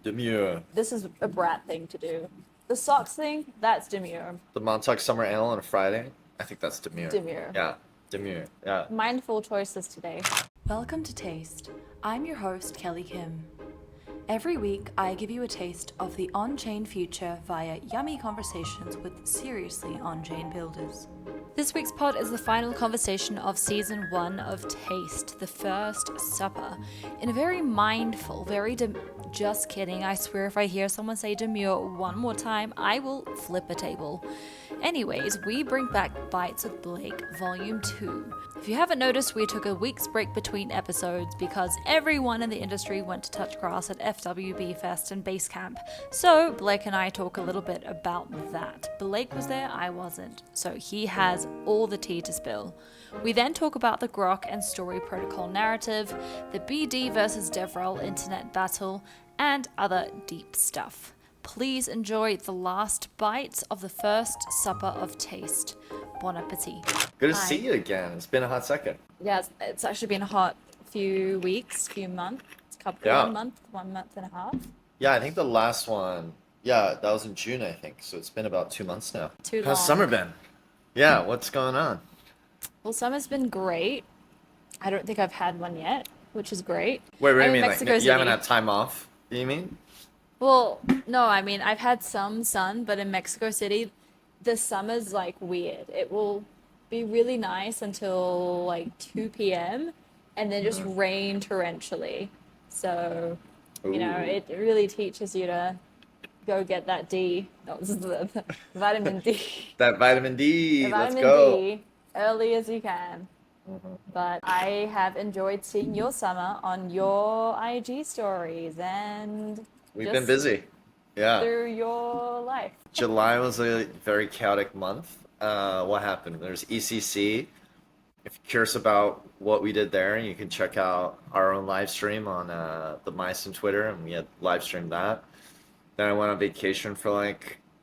Demure. This is a Brat thing to do. The socks thing, that's Demure. The Montauk Summer Ale on a Friday. I think that's Demure. Demure. Yeah, Demure. Yeah. Mindful choices today. Welcome to Taste. I'm your host, Kelly Kim. Every week, I give you a taste of the on-chain future via yummy conversations with seriously on-chain builders. This week's pod is the final conversation of season 1 of Taste, the first supper. In a very mindful, just kidding, I swear if I hear someone say demure one more time, I will flip a table. Anyways, we bring back Bites with Blake Vol.II. If you haven't noticed, we took a week's break between episodes because everyone in the industry went to touch grass at FWB Fest and Basecamp. So Blake and I talk a little bit about that. Blake was there, I wasn't. So he has all the tea to spill. We then talk about the grok and story protocol narrative, the BD versus DevRel internet battle, and other deep stuff. Please enjoy the last bites of the first supper of Taste. Bon appetit. Good to Hi. see you again. It's been a hot second. Yeah, it's actually been a hot few weeks, few months, Yeah. 1 month and a half. Yeah, I think the last one, that was in June, I think. So it's been about 2 months now. Too How's long. summer been? Yeah, what's going on? Well, summer's been great. I don't think I've had one yet, which is great. Wait, what do I'm you in mean? Mexico Like, you haven't City. had time off? You mean? Well, no, I mean, I've had some sun, but in Mexico City, the summer's like weird. It will be really nice until like 2 p.m. and then just rain torrentially. So, Ooh. it really teaches you to go get that D. No, this is the vitamin D. That vitamin D. The Let's vitamin go. D early as you can. But I have enjoyed seeing your summer on your IG stories and We've just been busy. Yeah. through your life. July was a very chaotic month. What happened? There's ECC. If you're curious about what we did there, you can check out our own live stream on the Mice and Twitter, and we had live streamed that. Then I went on vacation for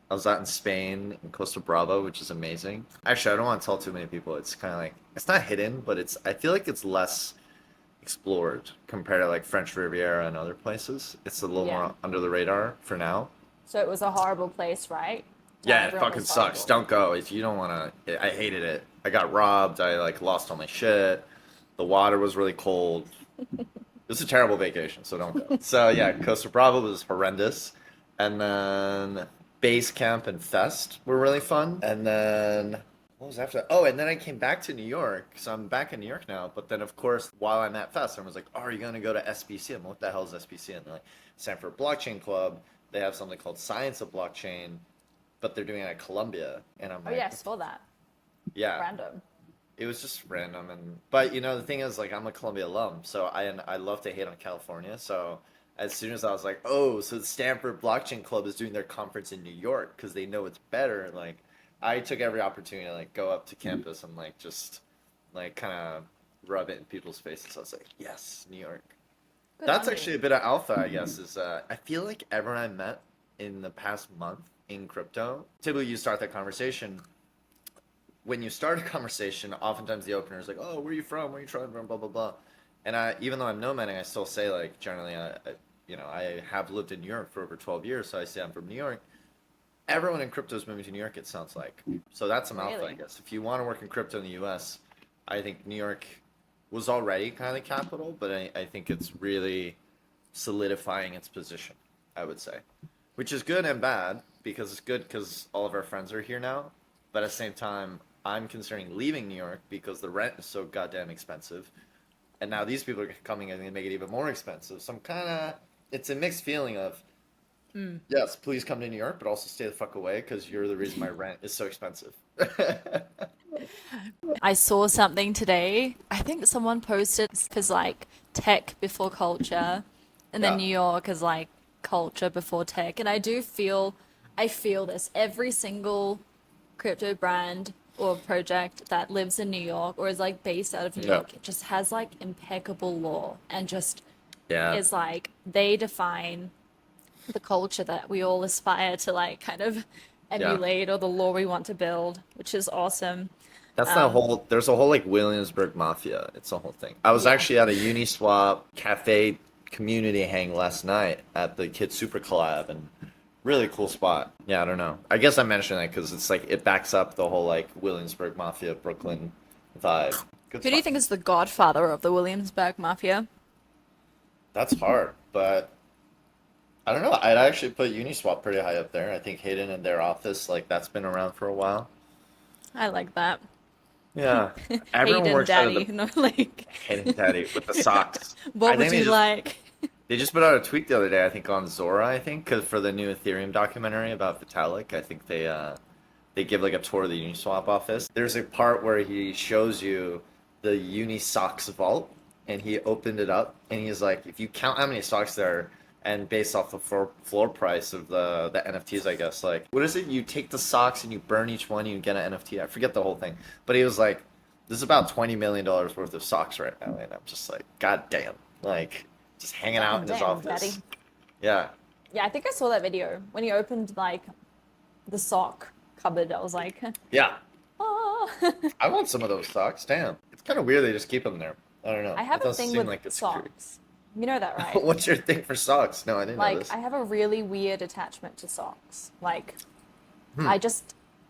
I was out in Spain, in Costa Brava, which is amazing. Actually, I don't want to tell too many people. It's kind of it's not hidden, but I feel like it's less explored compared to French Riviera and other places. It's a little Yeah. more under the radar for now. So it was a horrible place, right? Yeah, it Everyone fucking was sucks. horrible. Don't go if you don't want to. I hated it. I got robbed. I lost all my shit. The water was really cold. It was a terrible vacation, so don't go. So yeah, Costa Brava was horrendous. And then Basecamp and Fest were really fun. And then what was after that? Oh, and then I came back to New York. So I'm back in New York now. But then of course, while I'm at Fest, everyone's like, "Oh, are you gonna go to SBC?" I'm like, "What the hell is SBC?" And they're like, Stanford Blockchain Club. They have something called Science of Blockchain, but they're doing it at Columbia. And I'm Oh like, yeah, I saw that. yeah, Random. it was just random. But the thing is, I'm a Columbia alum, so I love to hate on California. So as soon as I was like, oh, so the Stanford Blockchain Club is doing their conference in New York because they know it's better, I took every opportunity to go up to campus and just kind of rub it in people's faces. I was like, yes, New York. Good That's on actually you. a bit of alpha, I guess. Is I feel like everyone I met in the past month in crypto, typically you start that conversation. When you start a conversation, oftentimes the opener is like, "Oh, where are you from? Where are you from? Blah blah blah." And even though I'm nomading, I still say generally, I have lived in New York for over 12 years, so I say I'm from New York. Everyone in crypto is moving to New York, it sounds like. So that's some alpha, I Really? guess. If you want to work in crypto in the U.S., I think New York was already kind of the capital, but I think it's really solidifying its position, I would say. Which is good and bad, because it's good because all of our friends are here now. But at the same time, I'm considering leaving New York because the rent is so goddamn expensive. And now these people are coming and they make it even more expensive. So it's a mixed feeling of, yes, please come to New York, but also stay the fuck away because you're the reason my rent is so expensive. I saw something today. I think someone posted because tech before culture, and then Yeah. New York is culture before tech. And I feel this every single crypto brand or project that lives in New York or is based out of New Yeah. York, it just has impeccable law and just Yeah. is they define the culture that we all aspire to kind of emulate or the law we want to build, which is awesome. That's the whole. There's a whole Williamsburg mafia. It's a whole thing. I was Yeah. actually at a Uniswap cafe community hang last night at the Kid Super Collab, and really cool spot. Yeah, I don't know. I guess I mentioned that because it's like it backs up the whole like Williamsburg Mafia, Brooklyn vibe. Good Who do you spot. think is the godfather of the Williamsburg Mafia? That's hard, but I don't know. I'd actually put Uniswap pretty high up there. I think Hayden and their office, like that's been around for a while. I like that. Yeah, everyone Hayden works out of Daddy, the no, like, Hayden Daddy with the socks. I what think would they you just- like? They just put out a tweet the other day, I think on Zora, I think, because for the new Ethereum documentary about Vitalik, I think they give like a tour of the Uniswap office. There's a part where he shows you the Unisocks vault, and he opened it up, and he's like, if you count how many stocks there are, and based off the floor price of the NFTs, I guess, like, what is it? You take the socks and you burn each one, you get an NFT. I forget the whole thing, but he was like, this is about $20 million worth of socks right now, and I'm just like, god damn, like, just hanging out in his Damn, office. Daddy. Yeah. Yeah, I think I saw that video when he opened like the sock cupboard. I was like, Yeah. oh. I want some of those socks. Damn. It's kind of weird they just keep them there. I don't know. I have It a doesn't thing seem with like it's socks. You know that, right? What's your thing for socks? No, I didn't know Like, this. I have a really weird attachment to socks. Like, Hmm.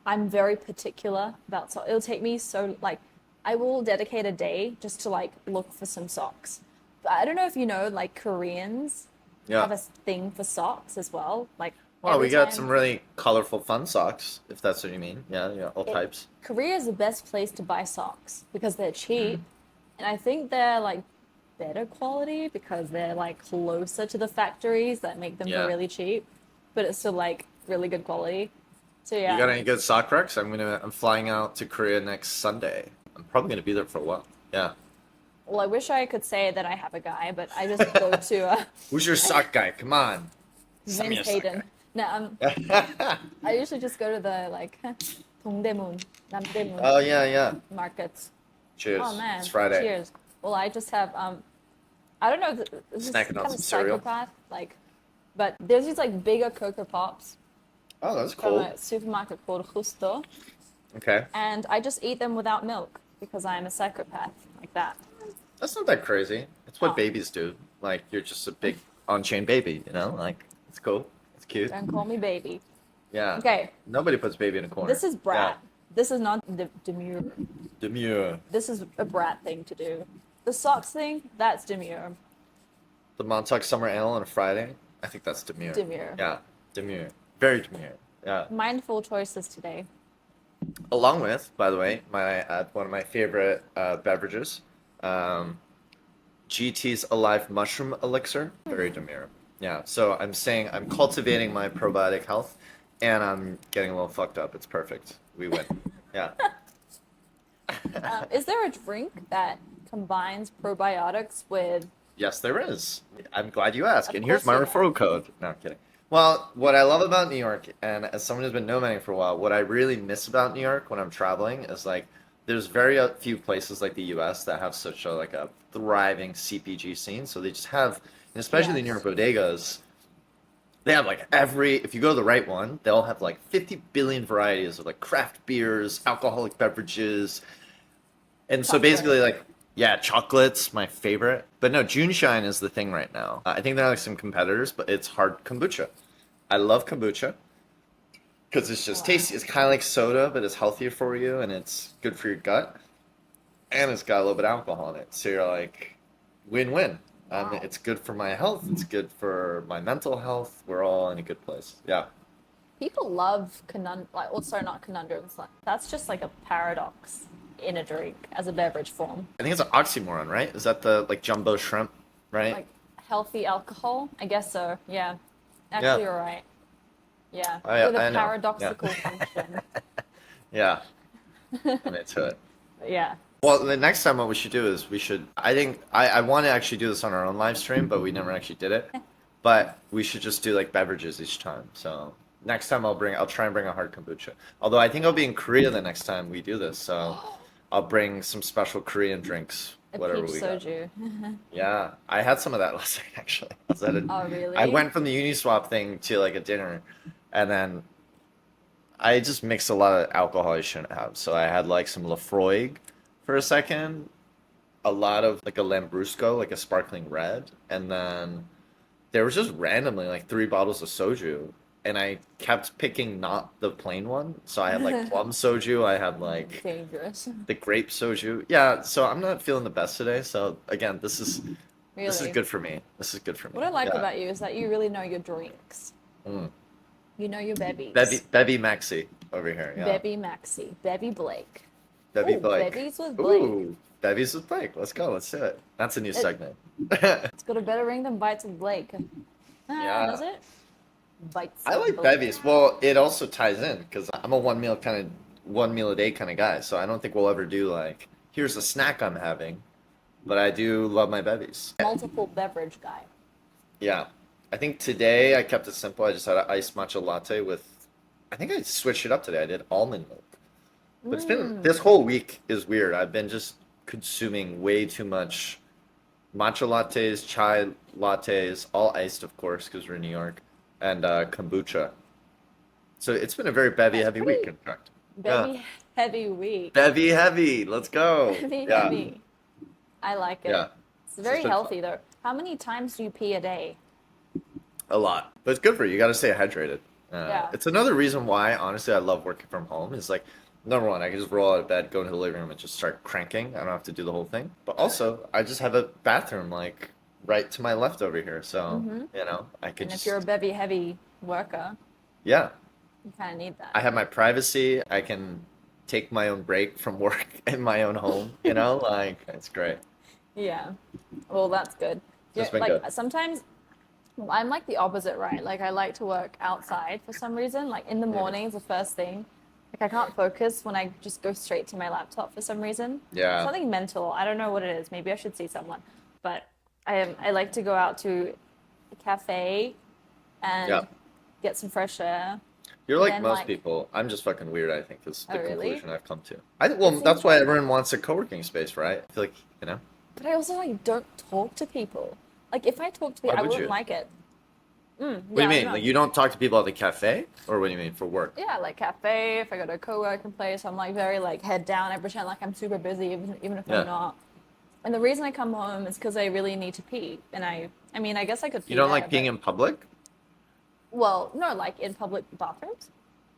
I'm very particular about socks. It'll take me so, like, I will dedicate a day just to, like, look for some socks. But I don't know if you know, like, Koreans have a Yeah. thing for socks as well. Like, Well, every we got time- some really colorful, fun socks, if that's what you mean. Yeah, yeah, all It- types. Korea is the best place to buy socks because they're cheap, Mm-hmm. and I think they're like better quality because they're like closer to the factories that make them Yeah. for really cheap, but it's still like really good quality. So yeah, You got any good sock recs? I'm flying out to Korea next Sunday. I'm probably gonna be there for a while. Yeah. well, I wish I could say that I have a guy, but I just go to Who's your sock guy? Come on. his Send me name's a sock Hayden. No, guy. I usually just go to the like Dongdaemun, Namdaemun Oh yeah, yeah. markets. Cheers. Oh man, It's Friday. cheers. Well, I just have I don't know. This is Snacking on kind some of cereal. psychopath, like, but there's these like bigger Cocoa Pops Oh, that's from cool. a supermarket called Justo, Okay. and I just eat them without milk because I'm a psychopath like that. That's not that crazy. It's what Oh. babies do. Like you're just a big on-chain baby, you know? Like it's cool. It's cute. Don't call me baby. Yeah. Okay, Nobody puts baby in a corner. this is Brat. This is not Demure. Yeah. Demure. This is a Brat thing to do. The socks thing, that's Demure. The Montauk Summer Ale on a Friday. I think that's Demure. Demure. Yeah. Demure. Very Demure. Yeah. Mindful choices today. Along with, by the way, my one of my favorite beverages, GT's Alive Mushroom Elixir. Very Demure. Yeah. So I'm saying I'm cultivating my probiotic health, and I'm getting a little fucked up. It's perfect. We win. Yeah. Is there a drink that combines probiotics with? Yes, there is. I'm glad you asked. Of And here's my course you referral code. No, I'm kidding. Well, what I love about New York, and as someone who's been nomading for a while, what I really miss about New York when I'm traveling is like there's very few places like the U.S. that have such a like a thriving CPG scene. So they just have, and especially the New York bodegas, they have like if you go to the right one, they'll have like 50 billion varieties of like craft beers, alcoholic beverages, and so Chocolate. basically like. Yeah, chocolate's my favorite. But no, Juneshine is the thing right now. I think there are like some competitors, but it's hard kombucha. I love kombucha because it's just Wow. tasty. It's kind of like soda, but it's healthier for you and it's good for your gut. And it's got a little bit of alcohol in it. So you're like, win-win. Wow. It's good for my health. It's good for my mental health. We're all in a good place. Yeah. People love like also not conundrums. Like, that's just like a paradox in a drink as a beverage form. I think it's an oxymoron, right? Is that the like jumbo shrimp, right? Like healthy alcohol, I guess so. Yeah, actually, you're right. Yeah, with a I know. Yeah. paradoxical function. Yeah. I'm into it. Yeah. Well, the next time what we should do is I think I want to actually do this on our own live stream, but we never actually did it. But we should just do like beverages each time. So next time I'll try and bring a hard kombucha. Although I think I'll be in Korea the next time we do this. So I'll bring some special Korean drinks, A whatever peach we got. soju. Yeah, I had some of that last night actually. Oh, really? I went from the Uniswap thing to like a dinner, and then I just mixed a lot of alcohol I shouldn't have. So I had like some Lafroig for a second. a lot of like a Lambrusco, like a sparkling red, and then there was just randomly like 3 bottles of soju, and I kept picking not the plain one. So I had like plum soju, I had like Dangerous. the grape soju. Yeah, so I'm not feeling the best today. So again, this is Really. good for me. This is good for me. What I like Yeah. about you is that you really know your drinks. Mm. You know your bevvies. Bevvy Maxi over here. Yeah. Bevvy Maxi. Bevvy Blake. Bevvy Ooh, Blake. Bevvies with Blake. Ooh, Bevy's with Blake. Let's go. Let's do it. That's a new segment. It's got a better ring than Bites with Blake. Yeah. Does it? Bites I like with Blake. Bevy's. Well, it also ties in because I'm a one meal a day kind of guy. So I don't think we'll ever do like, here's a snack I'm having, but I do love my Bevy's. Multiple beverage guy. Yeah. I think today I kept it simple. I just had an iced matcha latte with, I think I switched it up today. I did almond milk. But it's been, this whole week is weird. I've been just consuming way too much matcha lattes, chai lattes, all iced, of course, because we're in New York, and kombucha. So it's been a very bevy heavy week, in fact. Bevy heavy week. Bevy heavy. Let's go. Bevy Yeah. heavy. I like it. Yeah. It's very been healthy though. How many times do you pee a day? A lot. But it's good for you. You got to stay hydrated. Yeah. It's another reason why, honestly, I love working from home. Is like, number one, I can just roll out of bed, go into the living room, and just start cranking. I don't have to do the whole thing. But also, I just have a bathroom like right to my left over here. So, you know, I could And if just. you're a bevy heavy worker, Yeah. you kind of need that. I have my privacy. I can take my own break from work in my own home. You know, like, it's great. Yeah. Well, that's good. It's been like good. sometimes well, I'm like the opposite, right? Like I like to work outside for some reason. Like in the mornings, the first thing. Like I can't focus when I just go straight to my laptop for some reason. Yeah. Something mental. I don't know what it is. Maybe I should see someone. But I like to go out to a cafe and Yeah. get some fresh air. You're like then, most like- people. I'm just fucking weird, I think, is the Oh, really? conclusion I've come to. Well, that's why everyone wants a co-working space, right? I feel like, you know. But I also like don't talk to people. Like if I talk to people, Why I would wouldn't you? like it. What do you mean? Like you don't talk to people at the cafe, or what do you mean for work? Yeah, like cafe. If I go to a co-working place, I'm like very like head down. I pretend like I'm super busy, even if Yeah. I'm not. And the reason I come home is because I really need to pee. And I mean, I guess I could. Pee You don't there, like being but- in public? Well, no, like in public bathrooms.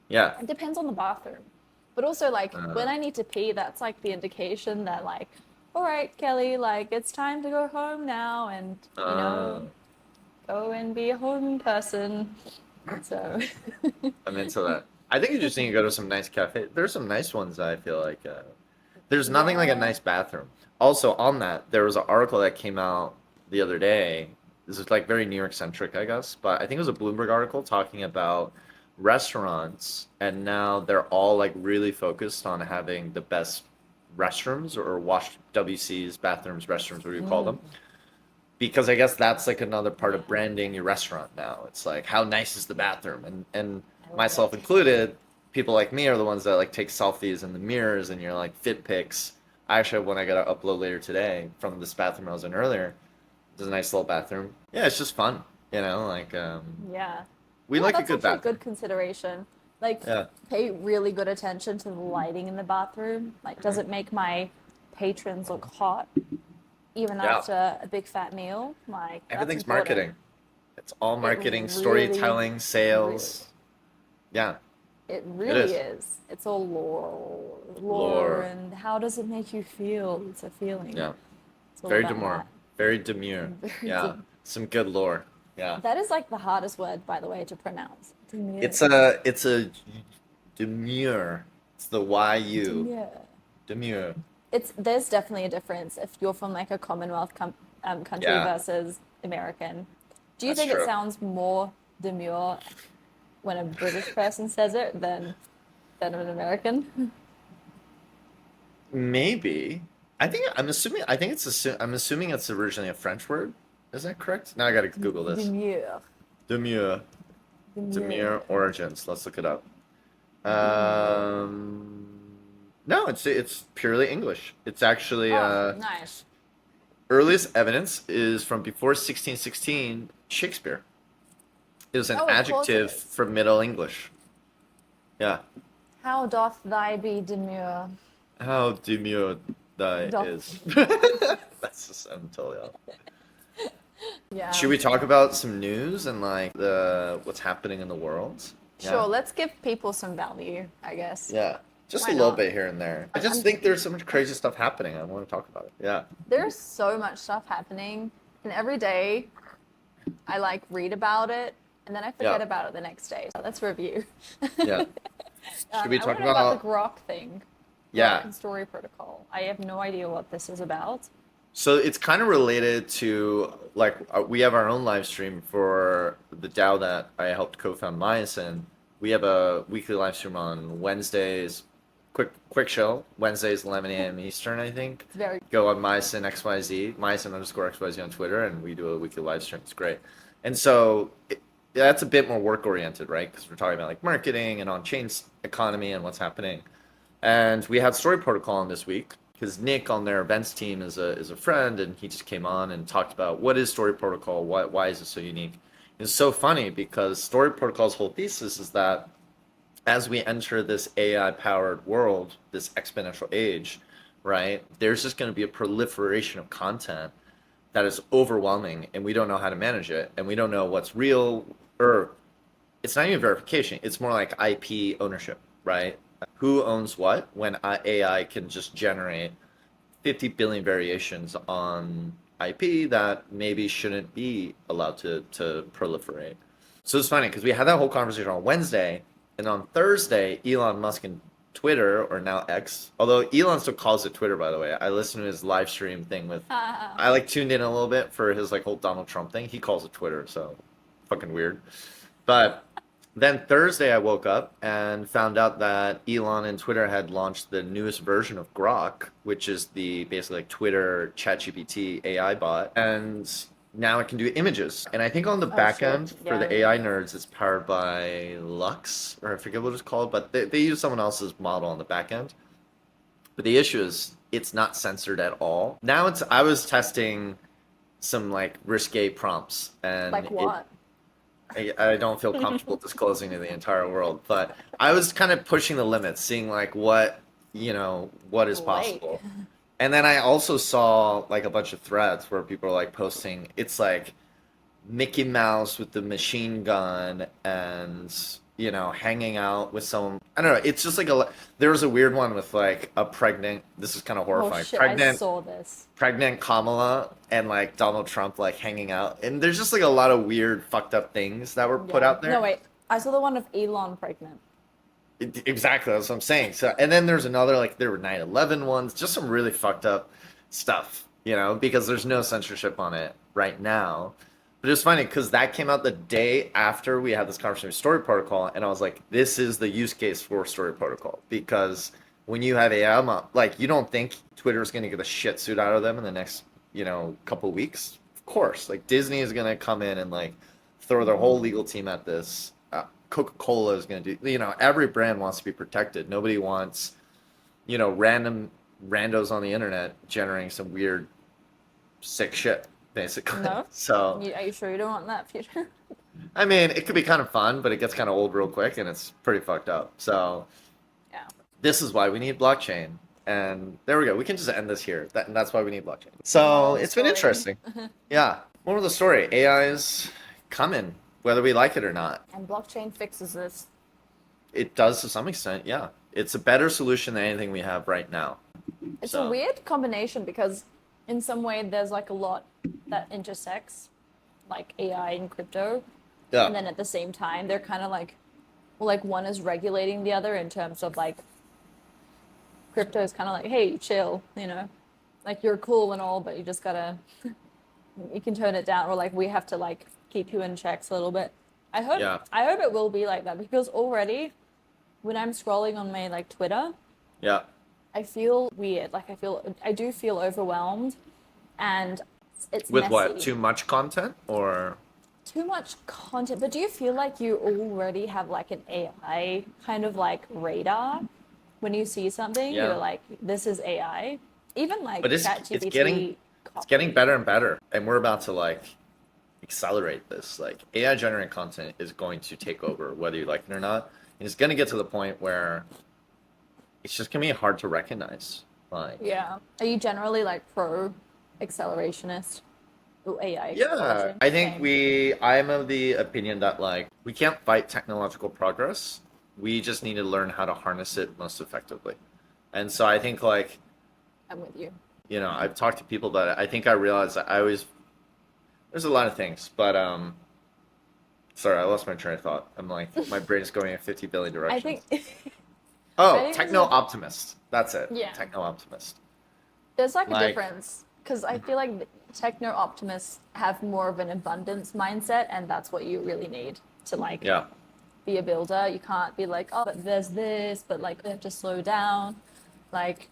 Yeah. It depends on the bathroom. But also, like when Uh. I need to pee, that's like the indication that like, all right, Kelly, like it's time to go home now, and you know, go and be a home person. So. I'm into that. I think you just need to go to some nice cafe. There's some nice ones. I feel like there's nothing like a nice bathroom. Also, on that, there was an article that came out the other day. This is like very New York centric, I guess, but I think it was a Bloomberg article talking about restaurants, and now they're all like really focused on having the best restrooms or WCs, bathrooms, restrooms, what do you call them? Because I guess that's like another part of branding your restaurant now. It's like, how nice is the bathroom? And myself included, people like me are the ones that like take selfies in the mirrors and you're like fit pics. I actually have one I got to upload later today from this bathroom I was in earlier. It's a nice little bathroom. Yeah, it's just fun, you know, like Yeah. we Yeah, like a that's good actually bathroom. good consideration. Like, Yeah. pay really good attention to the lighting in the bathroom. Like, does it make my patrons look hot, even Yeah. after a big fat meal? Like, that's Everything's important. marketing. It's all marketing, really, storytelling, sales. Yeah. It really is. is. It's all lore, Lore. and how does it make you feel? It's a feeling. Yeah. It's all Very about demure. that. Very demure. Very Yeah. dem- Some good lore. Yeah. That is like the hardest word, by the way, to pronounce. Demure. It's a demure. It's the YU. Demure. Demure. There's definitely a difference if you're from like a Commonwealth country Yeah. versus American. Do you That's think true. it sounds more demure when a British person says it than an American? Maybe. I'm assuming it's originally a French word. Is that correct? Now I gotta Google this. Demure. Demure. Demure origins. Let's look it up. No, it's purely English. It's actually Oh, nice. earliest evidence is from before 1616 Shakespeare. It was an Oh, of course it adjective is. from Middle English. Yeah. How doth thy be demure? How demure Doth. is. That's just, I'm totally off. Yeah. Should we talk about some news and like what's happening in the world? Sure, Yeah. let's give people some value, I guess. Yeah. Just Why a little not? bit here and there. I just think there's so much crazy stuff happening. I want to talk about it. Yeah. There's so much stuff happening, and every day I like read about it, and then I forget Yeah. about it the next day. So let's review. Yeah. Should we I talk wanna know about? the grok thing? Yeah. Grok and story protocol. I have no idea what this is about. So it's kind of related to like we have our own live stream for the DAO that I helped co-found Myosin. We have a weekly live stream on Wednesdays, quick show. Wednesdays 11 a.m. Eastern, I think. It's very Go on Myosin XYZ, Myosin_XYZ on Twitter, and we do a weekly live stream. It's great. And so that's a bit more work oriented, right? Because we're talking about like marketing and on-chain economy and what's happening. And we had Story Protocol on this week because Nick on their events team is a friend, and he just came on and talked about what is Story Protocol, why is it so unique. It's so funny because Story Protocol's whole thesis is that as we enter this AI-powered world, this exponential age, right, there's just going to be a proliferation of content that is overwhelming, and we don't know how to manage it, and we don't know what's real, or it's not even verification. It's more like IP ownership, right? Who owns what when AI can just generate 50 billion variations on IP that maybe shouldn't be allowed to proliferate. So it's funny because we had that whole conversation on Wednesday, and on Thursday, Elon Musk and Twitter, or now X, although Elon still calls it Twitter, by the way. I listened to his live stream thing with, I like tuned in a little bit for his like whole Donald Trump thing. He calls it Twitter, so fucking weird. But then Thursday, I woke up and found out that Elon and Twitter had launched the newest version of Grok, which is the basically like Twitter ChatGPT AI bot, and now it can do images. And I think on the back shit. end for the Yeah. AI nerds, it's powered by Lux, or I forget what it's called, but they use someone else's model on the back end. But the issue is it's not censored at all. Now I was testing some like risque prompts, and like what? I don't feel comfortable disclosing to the entire world, but I was kind of pushing the limits, seeing like what is possible. And then I also saw like a bunch of threads where people are like posting, it's like Mickey Mouse with the machine gun and hanging out with someone. I don't know. It's just like there was a weird one with like a pregnant. This is kind of horrifying. Oh shit! I saw this. Pregnant Kamala and like Donald Trump like hanging out, and there's just like a lot of weird fucked up things that were put out there. No wait, I saw the one of Elon pregnant. Exactly, that's what I'm saying. So, and then there's another, like there were 9/11 ones, just some really fucked up stuff, because there's no censorship on it right now. But it's funny because that came out the day after we had this conversation with Story Protocol, and I was like, this is the use case for Story Protocol, because when you have AI, like you don't think Twitter's going to get a shit suit out of them in the next, couple weeks. Of course, like Disney is going to come in and like throw their whole legal team at this. Coca-Cola is going to do, every brand wants to be protected. Nobody wants, random randos on the internet generating some weird, sick shit, basically. No. So, Are you sure you don't want that future? I mean, it could be kind of fun, but it gets kind of old real quick, and it's pretty fucked up. So, Yeah. this is why we need blockchain. And there we go. We can just end this here. And that's why we need blockchain. So, it's been interesting. Yeah. Moral of the story, AI is coming, whether we like it or not. And blockchain fixes this. It does to some extent, yeah. It's a better solution than anything we have right now. It's So- a weird combination because in some way there's like a lot that intersects, like AI and crypto. Yeah. And then at the same time, they're kind of like, well, like one is regulating the other in terms of like, crypto is kind of like, hey, chill, like you're cool and all, but you just gotta, you can tone it down, or like we have to like keep you in checks a little bit. I hope it will be like that, because already when I'm scrolling on my like Twitter, Yeah. I feel weird. Like I do feel overwhelmed, and it's With messy. what? Too much content or? Too much content. But do you feel like you already have like an AI kind of like radar when you see something? Yeah. You're like, this is AI. Even like But it's ChatGPT. getting better and better, and we're about to like accelerate this. Like AI generated content is going to take over whether you like it or not, and it's going to get to the point where it's just going to be hard to recognize. Like, Yeah. Are you generally like pro accelerationist or AI yeah, acceleration? I think Same. I'm of the opinion that like we can't fight technological progress. We just need to learn how to harness it most effectively. And so I think like, I'm with you. I've talked to people about it. I think I realized that there's a lot of things, but sorry, I lost my train of thought. I'm like my brain's going in 50 billion I directions. think I Oh, think techno optimist. That's it. yeah. Techno optimist. There's like a Like, difference because I feel like techno optimists have more of an abundance mindset, and that's what you really need to like yeah. be a builder. You can't be like, oh, but there's this, but like we have to slow down. Like,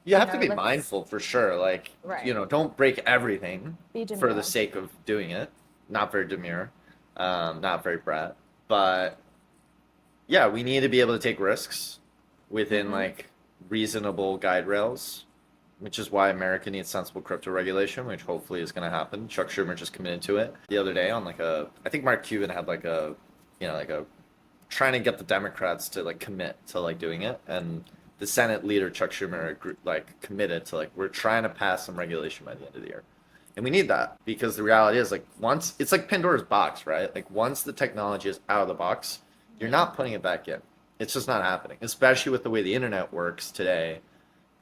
You you have to know, be let's mindful for sure. Like, right. don't break everything Be for the demure. sake of doing it. Not very demure, not very Brat. But yeah, we need to be able to take risks within like reasonable guide rails, which is why America needs sensible crypto regulation, which hopefully is going to happen. Chuck Schumer just committed to it the other day on I think Mark Cuban had like like a trying to get the Democrats to like commit to like doing it, and the Senate leader Chuck Schumer like committed to like we're trying to pass some regulation by the end of the year, and we need that because the reality is like once it's like Pandora's box, right? Like once the technology is out of the box, you're not putting it back in. It's just not happening, especially with the way the internet works today.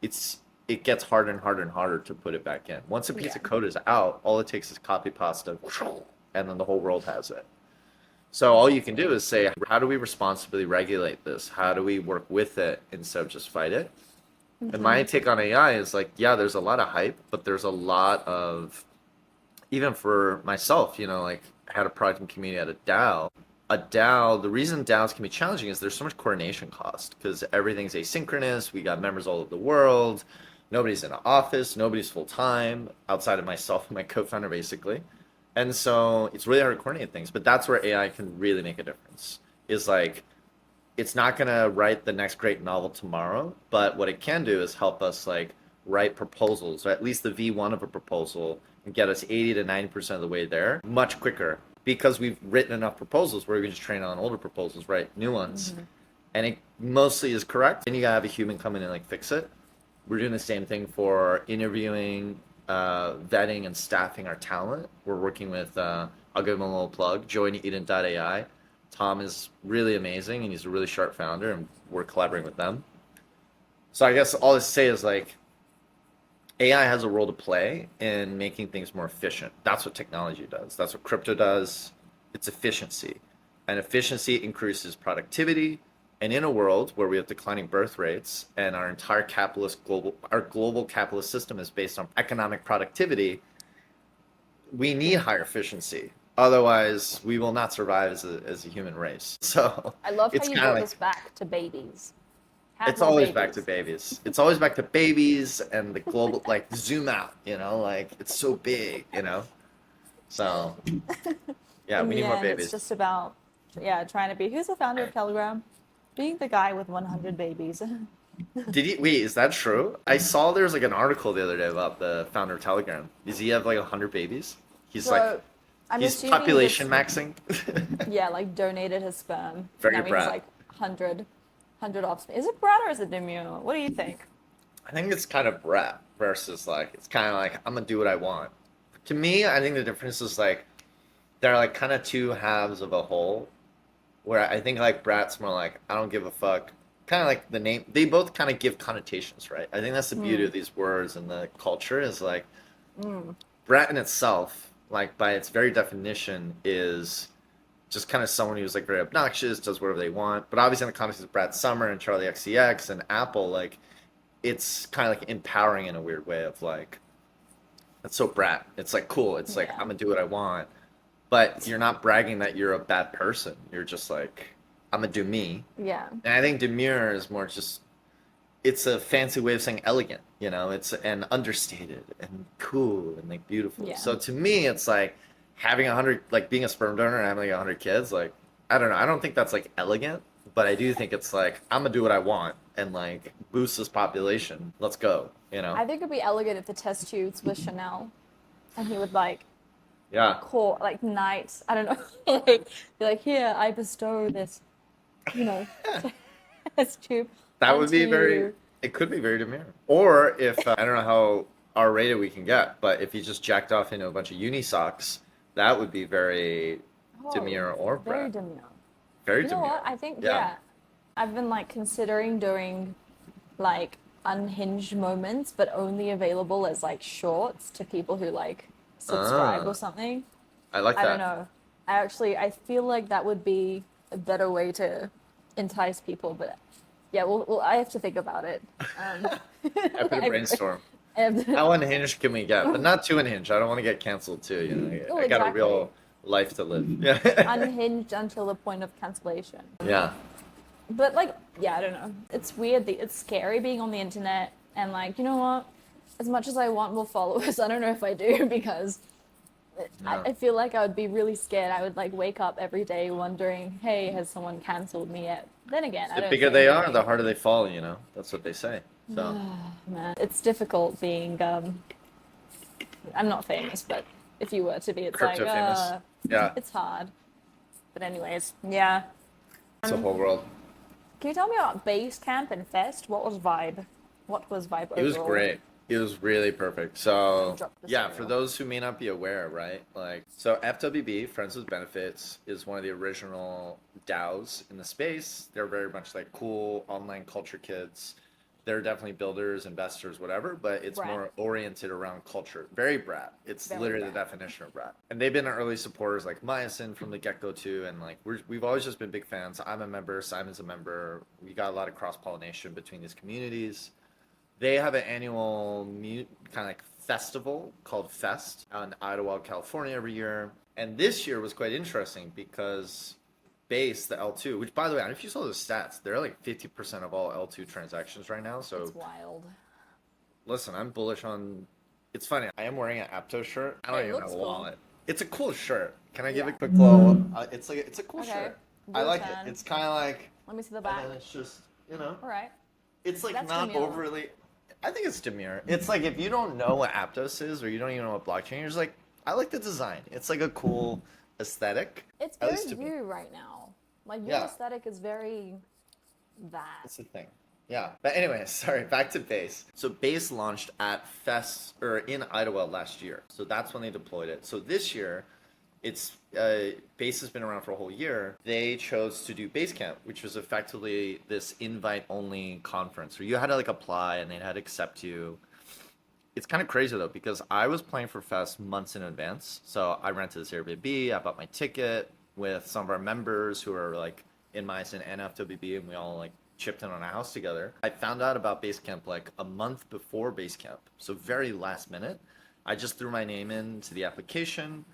It gets harder and harder and harder to put it back in. Once a piece Yeah. of code is out, all it takes is copy pasta, and then the whole world has it. So all you can do is say, how do we responsibly regulate this? How do we work with it instead of just fight it? And my take on AI is like, yeah, there's a lot of hype, but there's a lot of, even for myself, like I had a project and community at a DAO. A DAO, the reason DAOs can be challenging is there's so much coordination cost because everything's asynchronous. We got members all over the world. Nobody's in an office. Nobody's full time outside of myself and my co-founder, basically. And so it's really hard to coordinate things, but that's where AI can really make a difference. Is like it's not gonna write the next great novel tomorrow, but what it can do is help us like write proposals, or at least the V1 of a proposal, and get us 80 to 90% of the way there much quicker because we've written enough proposals where we can just train on older proposals, write new ones, and it mostly is correct. And you gotta have a human come in and like fix it. We're doing the same thing for interviewing, vetting, and staffing our talent. We're working with, I'll give him a little plug, joineden.ai. Tom is really amazing, and he's a really sharp founder, and we're collaborating with them. So I guess all this to say is like, AI has a role to play in making things more efficient. That's what technology does. That's what crypto does. It's efficiency. And efficiency increases productivity. And in a world where we have declining birth rates and our entire our global capitalist system is based on economic productivity, we need higher efficiency. Otherwise, we will not survive as a human race. So I love how it's you kind of brought like this back to babies. Have it's more always back to babies. babies. It's always back to babies and the global, like zoom out, like it's so big. So yeah, In we the need more end, it's babies. just about, yeah, trying to be. Who's the founder of Telegram? Being the guy with 100 babies. Wait, is that true? I saw there was like an article the other day about the founder of Telegram. Does he have like 100 babies? He's like, So I'm he's assuming population this, maxing. yeah, like donated his sperm. Very That means Brat. like 100 offspring. Is it Brat or is it Demure? What do you think? I think it's kind of Brat versus like, it's kind of like, I'm gonna do what I want. To me, I think the difference is like, they're like kind of two halves of a whole. Where I think like Brat's more like I don't give a fuck, kind of like the name. They both kind of give connotations, right? I think that's the beauty of these words and the culture is like Brat in itself, like by its very definition, is just kind of someone who's like very obnoxious, does whatever they want. But obviously, in the context of Brat Summer and Charlie XCX and Apple, like it's kind of like empowering in a weird way of like it's so Brat. It's like cool. It's like Yeah. I'm gonna do what I want. But you're not bragging that you're a bad person. You're just like, I'm gonna do me. Yeah. And I think demure is more just, it's a fancy way of saying elegant, it's and understated and cool and like beautiful. Yeah. So to me, it's like having 100, like being a sperm donor and having like 100 kids, like, I don't know. I don't think that's like elegant, but I do think it's like, I'm gonna do what I want and like boost this population. Let's go, I think it'd be elegant if the test tubes was Chanel and he would like Yeah. call like knight, I don't know, like be like, here, I bestow this, test tube That would be onto very, you. It could be very Demure. Or if, I don't know how R-rated we can get, but if he just jacked off into a bunch of Unisocks, that would be very Demure or Very Brat. demure. Very You know Demure. what? I think, Yeah. yeah. I've been like considering doing like unhinged moments, but only available as like shorts to people who like subscribe Ah. or something. I like I that. don't know. I feel like that would be a better way to entice people, but yeah, I have to think about it. I put a I- brainstorm. I have to- How unhinged can we get? But not too unhinged. I don't want to get canceled too. You know, Oh, I got a exactly. real life to live. Yeah. unhinged until the point of cancellation. Yeah. But like, yeah, I don't know. It's weird. It's scary being on the internet, and like, you know what? As much as I want more followers, I don't know if I do because No. I feel like I would be really scared. I would like wake up every day wondering, hey, has someone cancelled me yet? Then again, I The don't bigger say they are, anything. the harder they fall. You know, that's what they say. So Man, it's difficult being. I'm not famous, but if you were to be, it's Crypto like, famous. Yeah, it's hard. But anyways, yeah. it's a whole world. Can you tell me about Basecamp and Fest? What was vibe? What was vibe overall? It was great. It was really perfect. So Drop the yeah, cereal. for those who may not be aware, right? Like, so FWB, Friends with Benefits, is one of the original DAOs in the space. They're very much like cool online culture kids. They're definitely builders, investors, whatever, but it's Brat. more oriented around culture. Very Brat. It's Very literally Brat. the definition of Brat. And they've been early supporters like Myosin from the get-go too, and like we've always just been big fans. I'm a member, Simon's a member. We got a lot of cross-pollination between these communities. They have an annual kind of like festival called Fest out in Idlewild, California every year. And this year was quite interesting because Base, the L2, which by the way, I don't know if you saw the stats, they're like 50% of all L2 transactions right now. So It's wild. listen, I'm bullish on. It's funny. I am wearing an Aptos shirt. I don't It even have looks a cool. wallet. It's a cool shirt. Can I give Yeah. a quick little? It's a cool Okay. shirt. I Your like turn. it. It's kind of like, Let me see the and back. then it's just, you know, All right. it's like That's not Demure. overly. I think it's Demure. It's like if you don't know what Aptos is or you don't even know what blockchain, you're just like, I like the design. It's like a cool aesthetic. It's At very least to me. you right now. Like your Yeah. aesthetic is very that. That's the thing. Yeah. But anyway, sorry, back to Base. So Base launched at Fest or in Idlewild last year. So that's when they deployed it. So this year, it's Base has been around for a whole year. They chose to do Basecamp, which was effectively this invite-only conference where you had to like apply and they had to accept you. It's kind of crazy though because I was playing for Fest months in advance. So I rented this Airbnb, I bought my ticket with some of our members who are like in Myosin and FWB, and we all like chipped in on a house together. I found out about Basecamp like a month before Basecamp, so very last minute. I just threw my name into the application.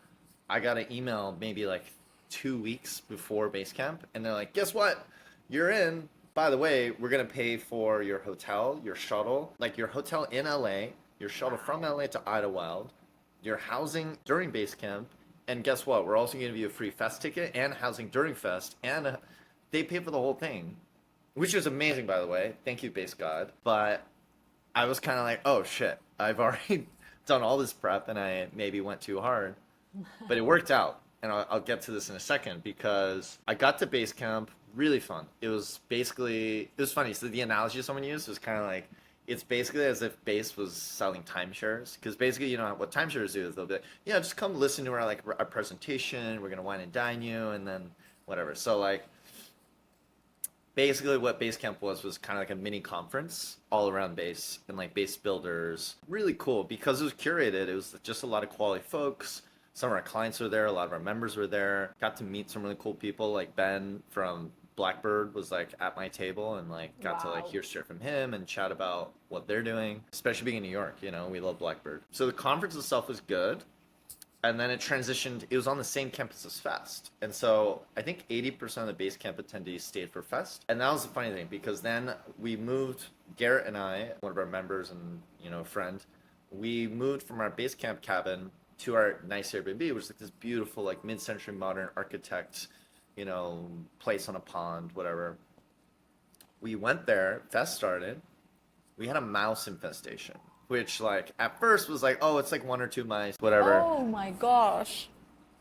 I got an email maybe like 2 weeks before Basecamp, and they're like, guess what? You're in. By the way, we're going to pay for your hotel, your shuttle, like your hotel in LA, your shuttle from LA to Idlewild, your housing during Basecamp, and guess what? We're also going to give you a free Fest ticket and housing during Fest, and they pay for the whole thing, which is amazing, by the way. Thank you, Base God. But I was kind of like, oh shit, I've already done all this prep, and I maybe went too hard. But it worked out, and I'll get to this in a second because I got to Basecamp, really fun. It was funny. So the analogy someone used was kind of like, it's basically as if Base was selling timeshares, because basically, you know what timeshares do is they'll be like, yeah, just come listen to our presentation. We're gonna wine and dine you, and then whatever. So like, basically, what Basecamp was kind of like a mini conference all around Base and like Base builders. Really cool because it was curated. It was just a lot of quality folks. Some of our clients were there. A lot of our members were there. Got to meet some really cool people. Like Ben from Blackbird was like at my table and like got to like Wow. hear straight from him and chat about what they're doing, especially being in New York. You know, we love Blackbird. So the conference itself was good. And then it transitioned, it was on the same campus as Fest. And so I think 80% of the Basecamp attendees stayed for Fest. And that was the funny thing because then we moved, Garrett and I, one of our members and, you know, friend, we moved from our Basecamp cabin to our nice Airbnb, which is like this beautiful, like mid-century modern architect, you know, place on a pond, whatever. We went there, Fest started, we had a mouse infestation, which like at first was like, oh, it's like 1 or 2 mice, whatever. Oh my gosh.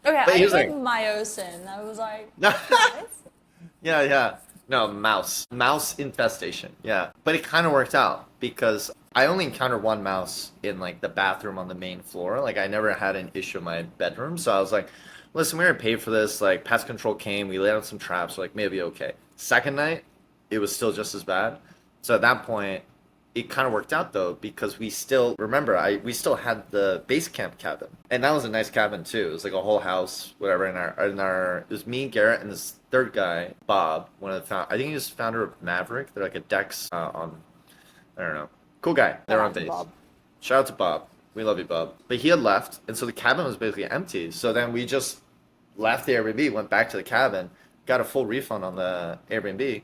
Okay, But I here's heard the myosin. I was like, Yeah, yeah. No, mouse infestation. Yeah, but it kind of worked out because I only encountered one mouse in like the bathroom on the main floor. Like I never had an issue in my bedroom, so I was like, listen, we're gonna pay for this. Like pest control came, we laid out some traps, like maybe okay. Second night, it was still just as bad. So at that point, it kind of worked out though because we still remember we still had the base camp cabin, and that was a nice cabin too. It was like a whole house, whatever. In our it was me, Garrett, and this third guy, Bob, one of the I think he was founder of Maverick. They're like a Dex on I don't know, cool guy. They're on base. Bob. Shout out to Bob. We love you, Bob. But he had left, and so the cabin was basically empty. So then we just left the Airbnb, went back to the cabin, got a full refund on the Airbnb,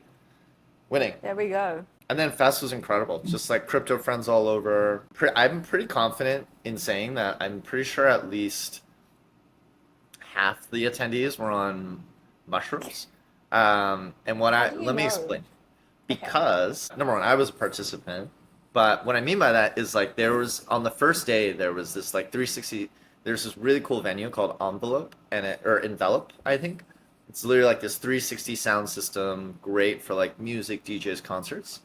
winning. There we go. And then Fest was incredible. Just like crypto friends all over. I'm pretty confident in saying that I'm pretty sure at least half the attendees were on mushrooms. And let me explain. Because number one, I was a participant. But what I mean by that is like there was on the first day there was this like 360. There's this really cool venue called Envelope or Envelope, I think. It's literally like this 360 sound system, great for like music, DJs, concerts.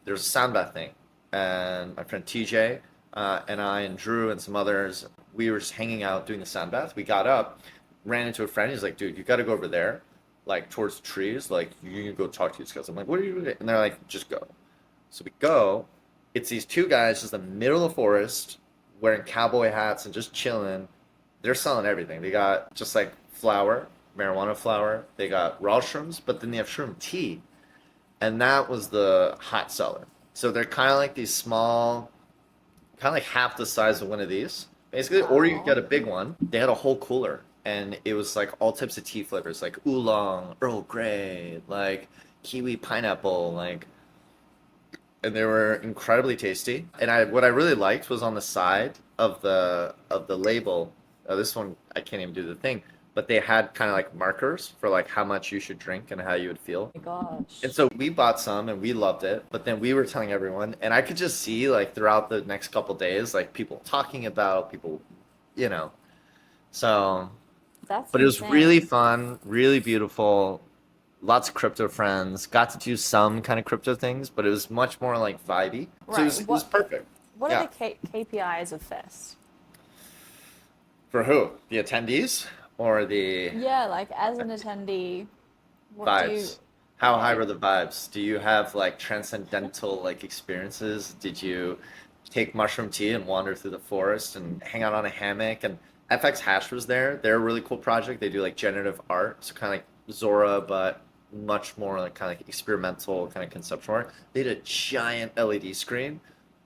There's a sound bath thing, and my friend TJ and I and Drew and some others, we were just hanging out doing the sound bath. We got up, ran into a friend. He's like, "Dude, you got to go over there, like towards the trees. Like you can go talk to these guys." I'm like, "What are you doing?" And they're like, "Just go." So we go. It's these two guys just in the middle of the forest, wearing cowboy hats and just chilling. They're selling everything. They got just like flour, marijuana flour. They got raw shrooms, but then they have shroom tea. And that was the hot seller. So they're kind of like these small, kind of like half the size of one of these, basically. Or you could get a big one. They had a whole cooler, and it was like all types of tea flavors, like oolong, Earl Grey, like kiwi pineapple, like, and they were incredibly tasty. And what I really liked was on the side of the label. This one I can't even do the thing. But they had kind of like markers for like how much you should drink and how you would feel. Oh my gosh. And so we bought some and we loved it. But then we were telling everyone, and I could just see like throughout the next couple days, like people talking about people, you know. So, But it was really fun, really beautiful. Lots of crypto friends. Got to do some kind of crypto things, but it was much more like vibey. So Right. it was perfect. What Yeah. are the KPIs of Fest? For who? The attendees or the Yeah, like as an attendee, what vibes? How high were the vibes? Do you have like transcendental like experiences? Did you take mushroom tea and wander through the forest and hang out on a hammock? And FX Hash was there. They're a really cool project. They do like generative art, so kind of like Zora, but much more like kind of like experimental, kind of conceptual art. They had a giant LED screen,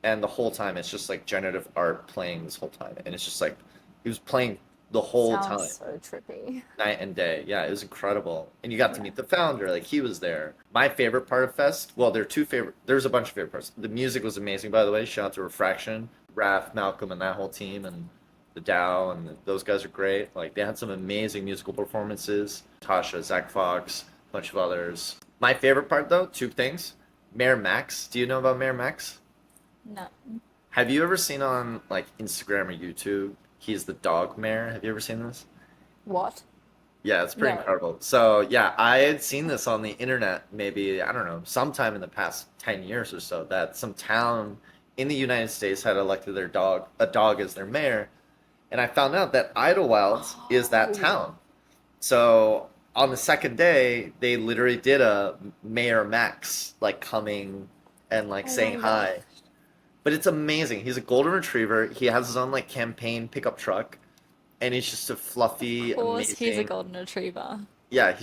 and the whole time it's just like generative art playing this whole time, and it's just like it was playing the whole time. Sounds so trippy. Night and day. Yeah, it was incredible. And you got to meet the founder, like he was there. My favorite part of Fest, well, there's a bunch of favorite parts. The music was amazing, by the way. Shout out to Refraction, Raph, Malcolm, and that whole team, and the Dow, and those guys are great. Like, they had some amazing musical performances. Tasha, Zach Fox, a bunch of others. My favorite part, though, two things. Mayor Max. Do you know about Mayor Max? No. Have you ever seen on, like, Instagram or YouTube, he's the dog mayor? Have you ever seen this? What? Yeah, it's pretty No. incredible. So, yeah, I had seen this on the internet maybe, I don't know, sometime in the past 10 years or so, that some town in the United States had elected a dog as their mayor. And I found out that Idlewild is that town. So, on the second day, they literally did a Mayor Max, like, coming and, like, saying hi. But it's amazing. He's a golden retriever. He has his own, like, campaign pickup truck. And he's just a fluffy, Of course, amazing. he's a golden retriever. Yeah, and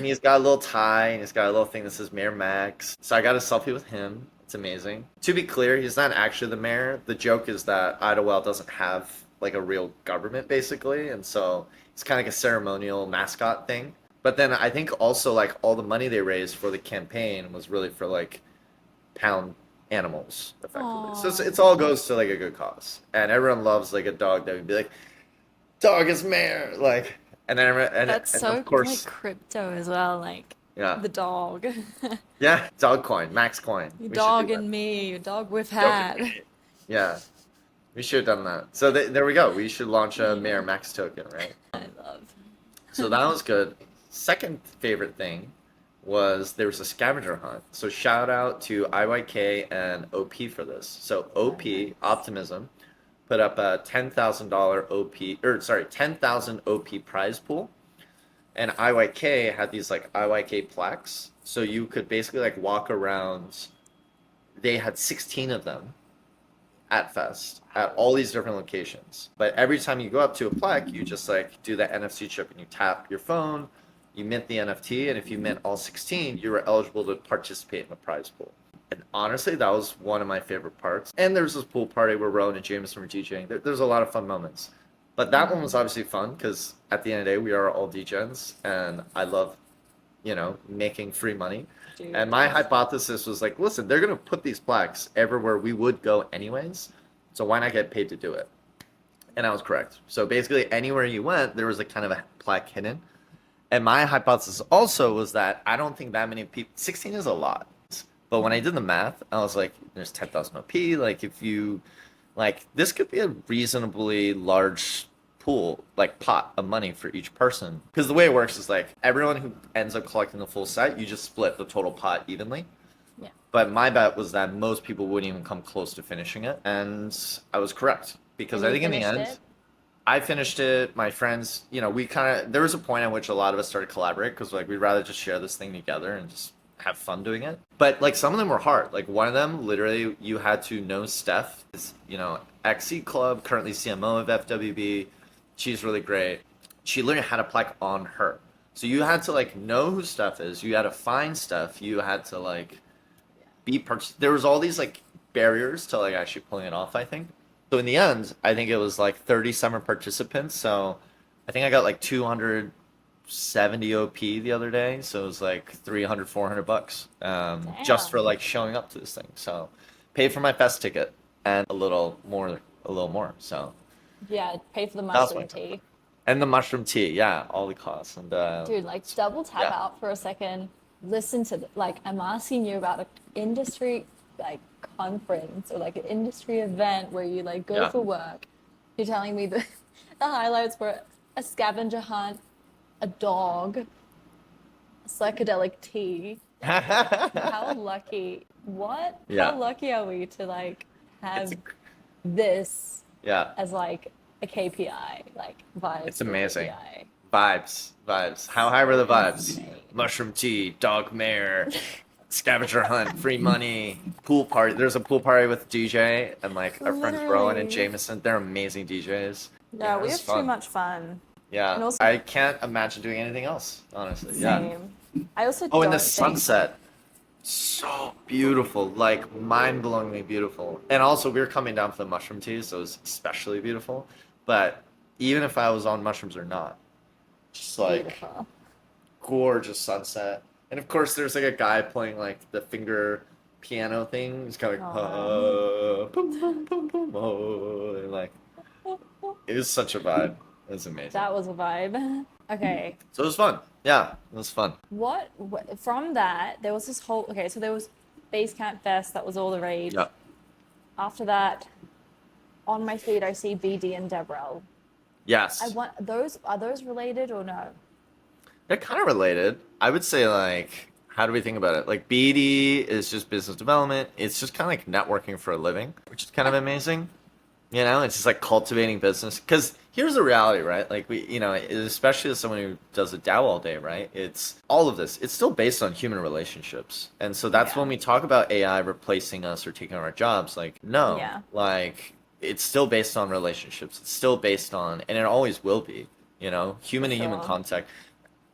he's got a little tie, and he's got a little thing that says Mayor Max. So I got a selfie with him. It's amazing. To be clear, he's not actually the mayor. The joke is that Idlewild doesn't have, like, a real government, basically. And so it's kind of like a ceremonial mascot thing. But then I think also, like, all the money they raised for the campaign was really for, like, pound animals, effectively. So it's all goes to, like, a good cause. And everyone loves, like, a dog that would be like, dog is mayor, like, and then That's and so of course, like crypto as well, like yeah, the dog. yeah, dog coin, max coin. Your We should dog do that. and me, your dog with Dog hat. and me. Yeah, we should have done that. So there we go. We should launch a mayor max token, right? I love. So that was good. Second favorite thing was there was a scavenger hunt. So shout out to IYK and OP for this. So OP, Optimism, put up a $10,000 OP, or sorry, 10,000 OP prize pool. And IYK had these like IYK plaques. So you could basically like walk around. They had 16 of them at Fest at all these different locations. But every time you go up to a plaque, you just like do the NFC chip and you tap your phone, you mint the NFT, and if you mint all 16, you were eligible to participate in the prize pool. And honestly, that was one of my favorite parts. And there was this pool party where Rowan and Jameson were DJing. There's a lot of fun moments. But that one was obviously fun because at the end of the day, we are all DJs, and I love, making free money. Dude. And my hypothesis was like, listen, they're going to put these plaques everywhere we would go anyways, so why not get paid to do it? And I was correct. So basically, anywhere you went, there was a kind of a plaque hidden. And my hypothesis also was that I don't think that many people, 16 is a lot. But when I did the math, I was like, there's 10,000 OP. Like, if you, this could be a reasonably large pool, pot of money for each person. Because the way it works is everyone who ends up collecting the full set, you just split the total pot evenly. Yeah. But my bet was that most people wouldn't even come close to finishing it. And I was correct. Because I think in the end, I finished it. My friends, we there was a point at which a lot of us started collaborating because we'd rather just share this thing together and just have fun doing it. But some of them were hard. One of them, literally, you had to know Steph, is, XC Club, currently CMO of FWB. She's really great. She literally had a plaque on her. So you had to know who Steph is. You had to find Steph. You had to be there was all these barriers to actually pulling it off, I think. So in the end, I think it was 37 participants. So I think I got 270 OP the other day. So it was 300, $400 just for showing up to this thing. So paid for my fest ticket and a little more. So yeah, pay for the mushroom tea. And the mushroom tea, yeah, all the costs. And dude, double tap out for a second. Listen to I'm asking you about an industry conference or an industry event where you go for work. You're telling me the highlights were a scavenger hunt, a dog, a psychedelic tea. How lucky! What? Yeah. How lucky are we to have this as a KPI, vibes? It's amazing. KPI. Vibes. How high were the vibes? Mushroom tea, dog mare, scavenger hunt, free money, pool party. There's a pool party with DJ and our friends Rowan and Jameson. They're amazing DJs. Yeah, we have too much fun. Yeah, And also, I can't imagine doing anything else, honestly. same. Yeah. I also And don't the think- sunset, so beautiful, mind-blowingly beautiful. And also, we were coming down for the mushroom tea, so it was especially beautiful. But even if I was on mushrooms or not, just Beautiful. gorgeous sunset. And of course, there's a guy playing the finger piano thing. He's kind of boom, boom, boom, boom, oh, and it was such a vibe. It was amazing. That was a vibe. Okay. So it was fun. Yeah, it was fun. What from that there was this whole so there was Basecamp Fest, that was all the rage. Yeah. After that, on my feed I see BD and DevRel. Yes. Are those related or no? They're kind of related. I would say how do we think about it? BD is just business development. It's just kind of networking for a living, which is kind of amazing. It's just cultivating business. Because here's the reality, right? We, especially as someone who does a DAO all day, right? It's all of this. It's still based on human relationships. And so that's when we talk about AI replacing us or taking our jobs. No. Yeah. It's still based on relationships. It's still based on, and it always will be, human to human contact.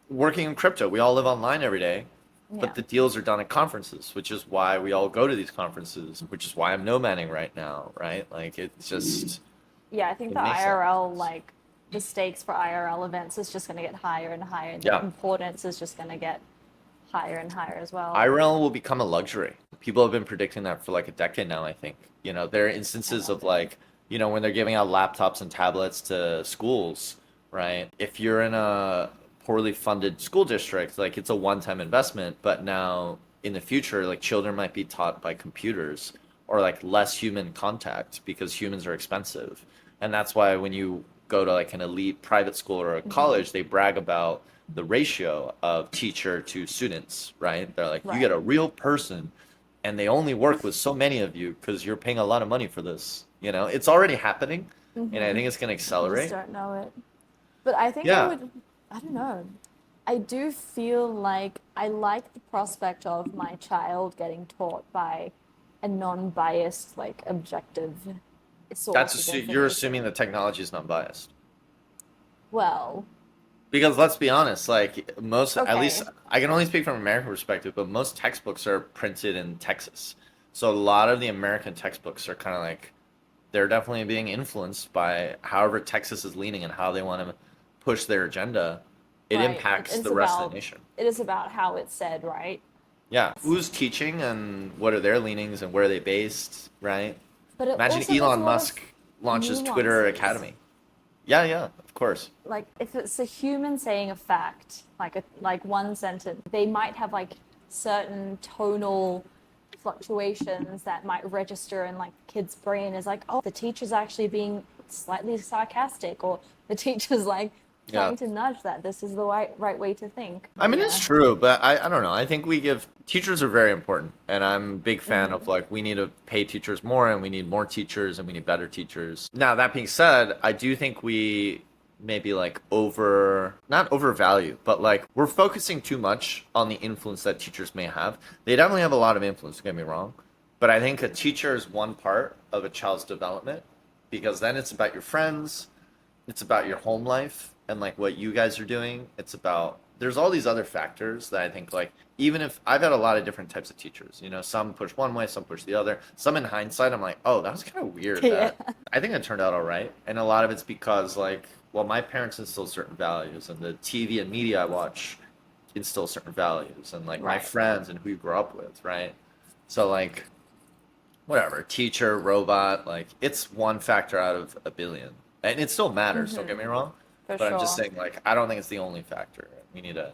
Working in crypto, we all live online every day. But the deals are done at conferences, which is why we all go to these conferences, which is why I'm nomading right now, right? It's just... Yeah, I think the IRL, the stakes for IRL events is just going to get higher and higher. And the importance is just going to get higher and higher as well. IRL will become a luxury. People have been predicting that for a decade now, I think. There are instances of when they're giving out laptops and tablets to schools, right? If you're in a poorly funded school district, it's a one-time investment, but now in the future, children might be taught by computers or less human contact because humans are expensive. And that's why when you go to like an elite private school or a college, they brag about the ratio of teacher to students, right? They're like, you get a real person and they only work with so many of you because you're paying a lot of money for this. You know, it's already happening, and I think it's going to I just accelerate. don't know it. But I think Yeah. I don't know. I do feel like I like the prospect of my child getting taught by a non-biased, like objective source That's of you're information. assuming the technology is not biased. Well, Because let's be honest, like most, at Okay. least I can only speak from American perspective, but most textbooks are printed in Texas. So a lot of the American textbooks are kind of like, they're definitely being influenced by however Texas is leaning and how they want to push their agenda. It right, impacts it's the rest of about- the nation. it is about how it's said, right? Yeah. Who's teaching and what are their leanings and where are they based, right? But it Imagine also, there's a Elon lot of Musk launches Twitter nuances. Academy. Yeah, of course. Like if it's a human saying a fact, like one sentence, they might have like certain tonal fluctuations that might register in like the kid's brain as like, oh, the teacher's actually being slightly sarcastic, or the teacher's like trying Yeah. to nudge that this is the right way to think. I mean, it's true, but I don't know. I think teachers are very important, and I'm a big fan of like, we need to pay teachers more, and we need more teachers, and we need better teachers. Now, that being said, I do think we maybe like not overvalue, but like we're focusing too much on the influence that teachers may have. They definitely have a lot of influence, don't get me wrong, but I think a teacher is one part of a child's development, because then it's about your friends, it's about your home life and like what you guys are doing. There's all these other factors that I think, like, even if I've had a lot of different types of teachers, you know, some push one way, some push the other. Some in hindsight, I'm like, oh, that was kind of weird. I think it turned out all right. And a lot of it's because, like, well, my parents instill certain values, and the TV and media I watch instill certain values, and like my Right. friends and who you grew up with, right? So like, whatever, teacher, robot, like it's one factor out of a billion. And it still matters, don't get me wrong. For But I'm just sure. saying, like, I don't think it's the only factor. We need to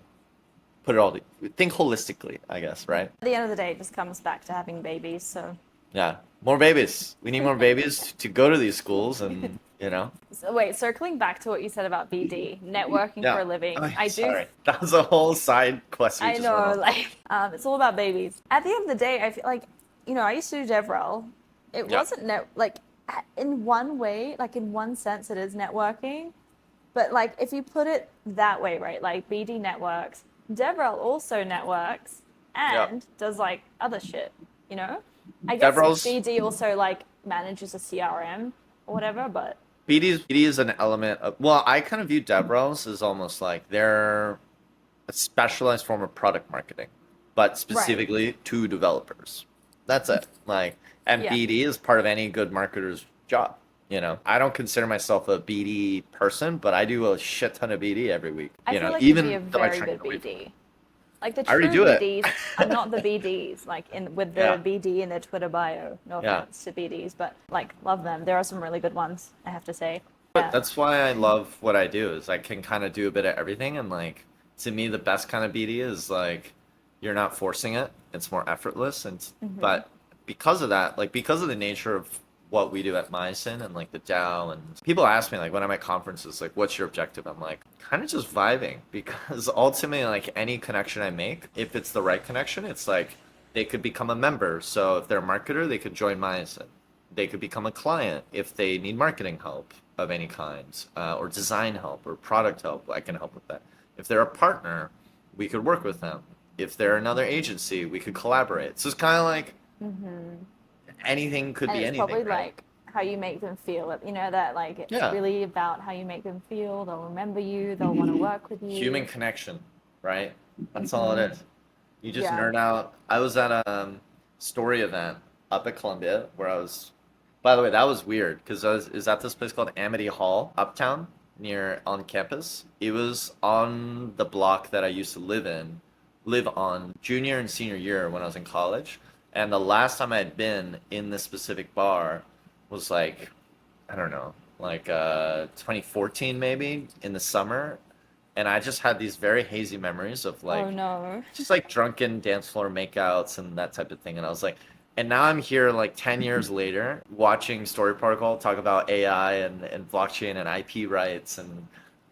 put it all, think holistically, I guess, right? At the end of the day, it just comes back to having babies. So, Yeah. More babies. We need more babies to go to these schools and, you know. wait, circling back to what you said about BD, networking Yeah. for a living. Oh, I do. sorry. That was a whole side quest. I know, like, it's all about babies. At the end of the day, I feel like, you know, I used to do DevRel. It Yeah. wasn't in one way, like in one sense, it is networking. But like, if you put it that way, right? Like BD networks, DevRel also networks and does like other shit, you know? I guess DevRel's- BD also like manages a CRM or whatever, but BD is an element of, well, I kind of view DevRels as almost like they're a specialized form of product marketing, but specifically to developers. That's it. Like, and Yeah. BD is part of any good marketer's job. You know, I don't consider myself a BD person, but I do a shit ton of BD every week. I You feel know, like even you'd be a though I very try to good get away from it. BD. Like the I already true do it. BDs are not the BDs, like with the Yeah. BD in their Twitter bio. No Yeah. offense to BDs, but like love them. There are some really good ones, I have to say. But Yeah. that's why I love what I do, is I can kind of do a bit of everything. And like, to me, the best kind of BD is like, you're not forcing it. It's more effortless. And but because of that, like because of the nature of what we do at Myosin and like the DAO, and people ask me like when I'm at conferences, like, what's your objective? I'm like, kind of just vibing, because ultimately, like any connection I make, if it's the right connection, it's like they could become a member. So if they're a marketer, they could join Myosin. They could become a client if they need marketing help of any kind, or design help or product help. I can help with that. If they're a partner, we could work with them. If they're another agency, we could collaborate. So it's kind of like anything could And be it's anything. probably right? like how you make them feel. You know that like it's Yeah. really about how you make them feel. They'll remember you. They'll want to work with you. Human connection, right? That's all it is. You just Yeah. nerd out. I was at a story event up at Columbia where I was. By the way, that was weird because I was at this place called Amity Hall, uptown, on campus. It was on the block that I used to live on junior and senior year when I was in college. And the last time I had been in this specific bar was like, I don't know, like 2014 maybe, in the summer. And I just had these very hazy memories of like Oh no. just like drunken dance floor makeouts and that type of thing. And I was like, And now I'm here like 10 years later watching Story Protocol talk about AI and blockchain and IP rights and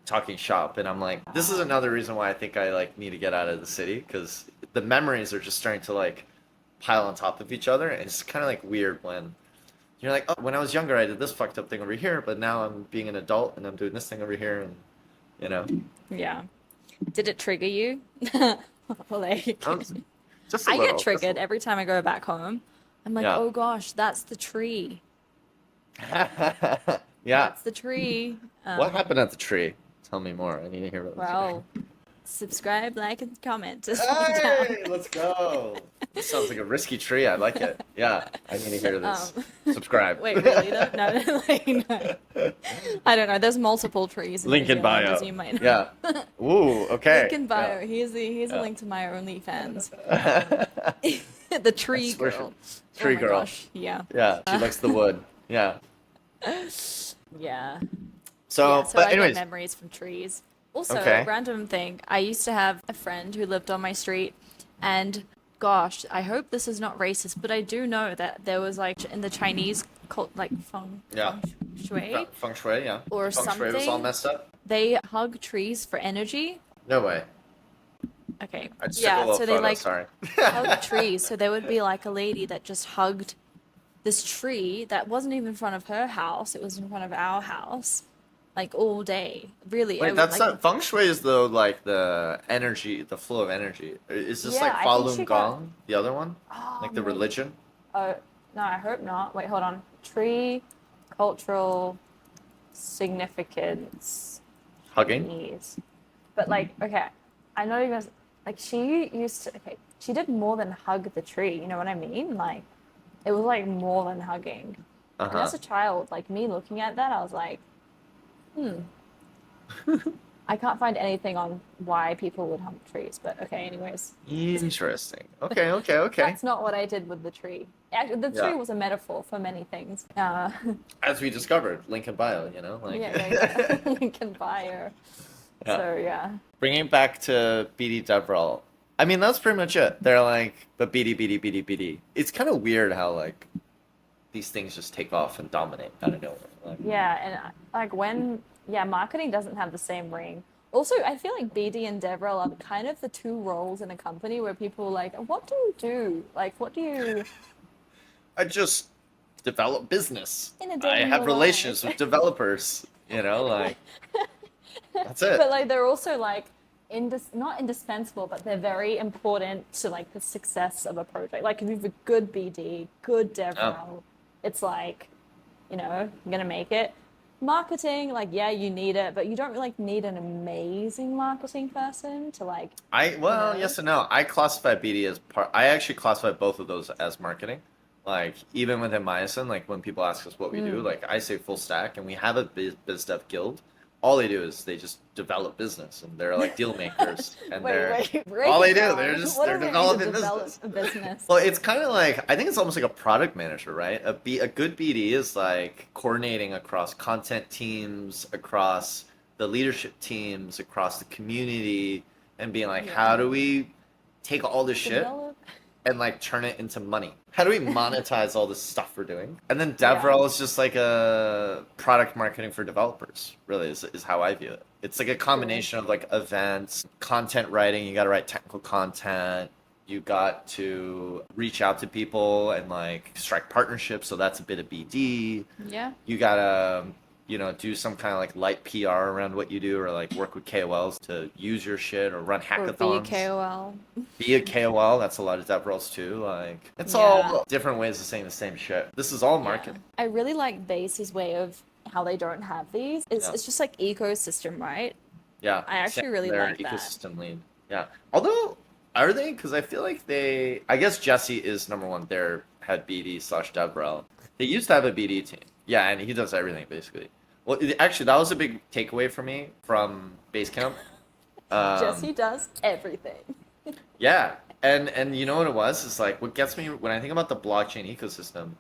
talking shop. And I'm like, this is another reason why I think I like need to get out of the city, because the memories are just starting to like pile on top of each other. And it's kind of like weird when you're like, oh, when I was younger, I did this fucked up thing over here, but now I'm being an adult and I'm doing this thing over here. And, you know, Yeah. Did it trigger you? Like, I was- just a I little, get just a triggered little. every time I go back home. I'm like, Yeah. oh gosh, that's the tree. Yeah. That's the tree. What happened at the tree? Tell me more. I need to hear about the tree. Well, subscribe, like, and comment to find out. Hey, let's go. This sounds like a risky tree. I like it. Yeah, I need to hear this. Subscribe. Wait, really? Though? No, like, no. I don't know. There's multiple trees in Link New in Zealand, bio. as you might know. Yeah. Ooh, okay. Link in bio. Yeah. Here's a link to my OnlyFans. The tree That's where girl. Tree Oh my girl. gosh. Yeah. Yeah, she likes the wood. Yeah. Yeah. So, Yeah, so but I anyways, get memories from trees. Also, Okay. random thing. I used to have a friend who lived on my street, and gosh, I hope this is not racist, but I do know that there was like in the Chinese cult, like Yeah. feng shui, feng shui, yeah. Or Feng shui was all something. messed up. they hug trees for energy. No way. Okay. I just took a Yeah, little so they photo, like sorry. hug trees. So there would be like a lady that just hugged this tree that wasn't even in front of her house. It was in front of our house, like all day. Really. I Wait, would, that's like, not feng shui is though like the energy, the flow of energy. Is this Yeah, like I think Falun she got- Gong, the other one? Oh, Like the maybe. religion? Oh, no, I hope not. Wait, hold on. Tree cultural significance. Hugging? Years. But like, okay, I know you guys, like she used to, okay, she did more than hug the tree, you know what I mean? Like, it was like more than hugging. And Uh-huh. as a child, like me looking at that, I was like, I can't find anything on why people would hug trees, but okay, anyways. Interesting. Okay. That's not what I did with the tree. Actually, the tree Yeah. was a metaphor for many things. As we discovered, link in bio, you know? Like Yeah. Lincoln Fire. Yeah. So yeah. Bringing it back to BD DevRel. I mean, that's pretty much it. They're like, but BD. It's kind of weird how like these things just take off and dominate out of nowhere. Like, Yeah, and like when marketing doesn't have the same ring. Also, I feel like BD and DevRel are kind of the two roles in a company where people are like, what do you do? Like, what do you I just develop business. In a day I in have your relations life. with developers. You know, like that's it. But like they're also like not indispensable, but they're very important to like the success of a project. Like if you have a good BD, good DevRel, it's like, you're gonna make it. Marketing, like you need it, but you don't like need an amazing marketing person to like. Well, know? yes and no. I classify BD as part. I actually classify both of those as marketing. Like even within Myosin, like when people ask us what we do, like I say full stack, and we have a biz dev guild. All they do is they just develop business, and they're like deal makers, and break all it they do. down. They're just What they're does it mean developing to develop business. a business? Well, it's kind of like I think it's almost like a product manager, right? A good BD is like coordinating across content teams, across the leadership teams, across the community, and being like, how do we take all this shit Develop. and like turn it into money? How do we monetize all this stuff we're doing? And then DevRel is just like a product marketing for developers, really, is how I view it. It's like a combination of like events, content writing, you got to write technical content, you got to reach out to people and like strike partnerships, so that's a bit of BD. Yeah. You got to do some kind of like light PR around what you do, or like work with KOLs to use your shit, or run Or hackathons. be a KOL. Be a KOL, that's a lot of DevRels too. Like it's Yeah. all different ways of saying the same shit. This is all marketing. I really like Base's way of how they don't have these. It's just like ecosystem, right? Yeah. I actually Sam, really their like that. ecosystem lead. Yeah. Although, are they? Because I feel like I guess Jesse is number one. Their head BD/DevRel. They used to have a BD team. Yeah, and he does everything basically. Well, actually, that was a big takeaway for me from Basecamp. Jesse does everything. Yeah, and you know what it was? It's like what gets me when I think about the blockchain ecosystem.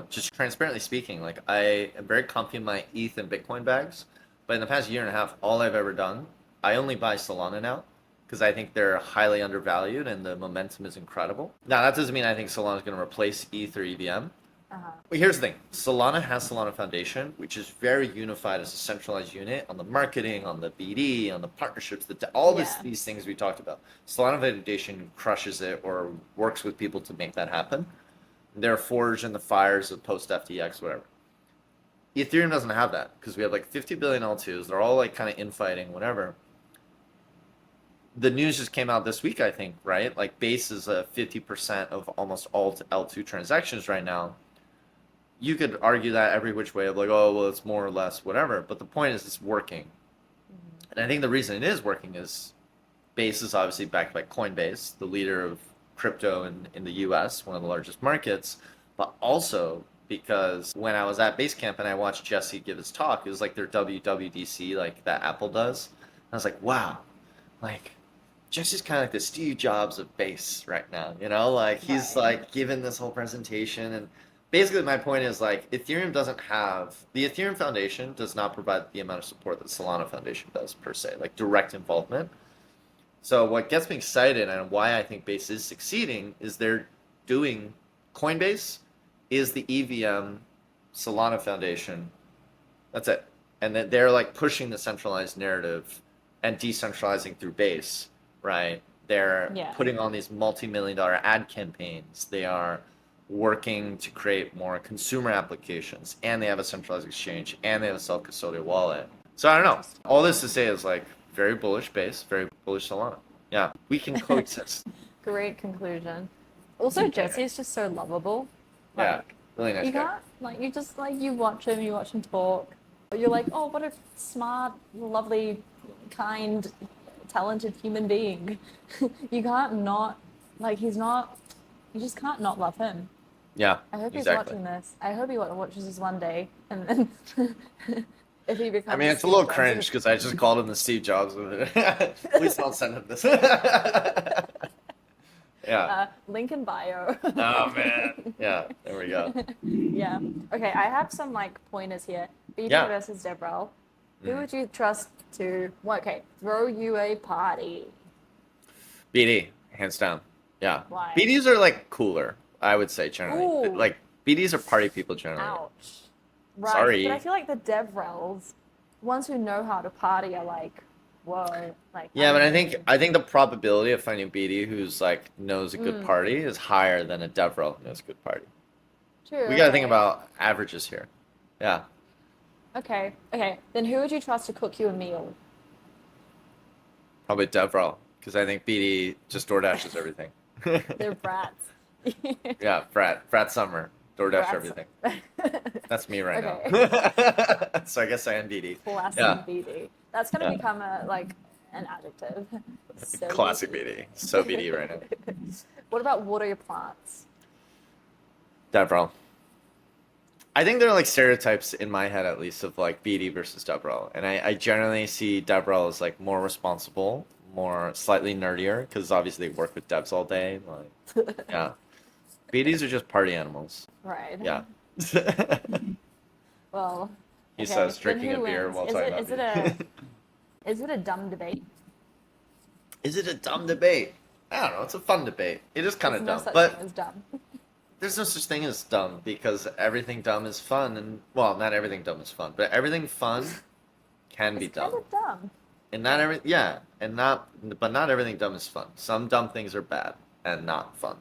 Just transparently speaking, like I am very comfy in my ETH and Bitcoin bags, but in the past year and a half, all I've ever done, I only buy Solana now, because I think they're highly undervalued and the momentum is incredible. Now, that doesn't mean I think Solana is going to replace ETH or EVM. But here's the thing. Solana has Solana Foundation, which is very unified as a centralized unit on the marketing, on the BD, on the partnerships, all these things we talked about. Solana Foundation crushes it or works with people to make that happen. They're forged in the fires of post-FTX, whatever. Ethereum doesn't have that because we have like 50 billion L2s. They're all like kind of infighting, whatever. The news just came out this week, I think, right? Like Base is 50% of almost all L2 transactions right now. You could argue that every which way of like, oh, well, it's more or less whatever. But the point is it's working. And I think the reason it is working is Base is obviously backed by Coinbase, the leader of crypto in the US, one of the largest markets. But also because when I was at Basecamp and I watched Jesse give his talk, it was like their WWDC, like that Apple does. And I was like, wow, like Jesse's kind of like the Steve Jobs of Base right now, you know? Like he's like giving this whole presentation and basically, my point is like Ethereum doesn't have the Ethereum Foundation does not provide the amount of support that Solana Foundation does per se, like direct involvement. So what gets me excited and why I think Base is succeeding is they're doing Coinbase is the EVM Solana Foundation. That's it, and then they're like pushing the centralized narrative and decentralizing through Base, right? They're putting on these multi-million-dollar ad campaigns. They are working to create more consumer applications, and they have a centralized exchange, and they have a self-custodial wallet. So I don't know. All this to say is like very bullish Base, very bullish Solana. Yeah, we can coexist. Great conclusion. Also, Jesse is just so lovable. Yeah, really nice You guy. can't, like, you just, like, you watch him talk. You're like, oh, what a smart, lovely, kind, talented human being. You can't not, like, you just can't not love him. Yeah, I hope he's exactly. watching this. I hope he watches this one day, and then if he becomes. I mean, it's a little cringe because I just called him the Steve Jobs of it. Please don't send him this. Yeah. Link in bio. Oh man. Yeah. There we go. Yeah. Okay, I have some like pointers here. BD Yeah. versus DevRel. Who would you trust to? Well, okay, throw you a party? BD, hands down. Yeah. Why? BDs are like cooler, I would say generally. Ooh. Like BDs are party people generally. Ouch. Right. Sorry. But I feel like the DevRels, ones who know how to party, are like, whoa, like. Yeah, but I think the probability of finding BD who's like knows a good party is higher than a DevRel who knows a good party. True. We got to okay. think about averages here. Yeah. Okay. Then who would you trust to cook you a meal? Probably DevRel because I think BD just DoorDashes everything. They're brats. Yeah, Brat Summer, DoorDash Brats. everything. That's me right Okay. now. So I guess I am BD. Classic Yeah. BD. That's gonna become an adjective. So Classic BD. So BD right now. What about water your plants? DevRel. I think there are like stereotypes in my head at least of like BD versus DevRel, and I generally see DevRel as like more responsible, more slightly nerdier because obviously they work with devs all day. Like, yeah, BDs are just party animals. Right. Yeah. Well. He okay, says then drinking a who beer wins? while Is talking it, about is it a dumb debate? Is it a dumb debate? I don't know. It's a fun debate. It is kind of There's no dumb, such but thing as dumb. there's no such thing as dumb because everything dumb is fun, and well, not everything dumb is fun, but everything fun can be It's dumb. kind of dumb. And not but not everything dumb is fun. Some dumb things are bad and not fun.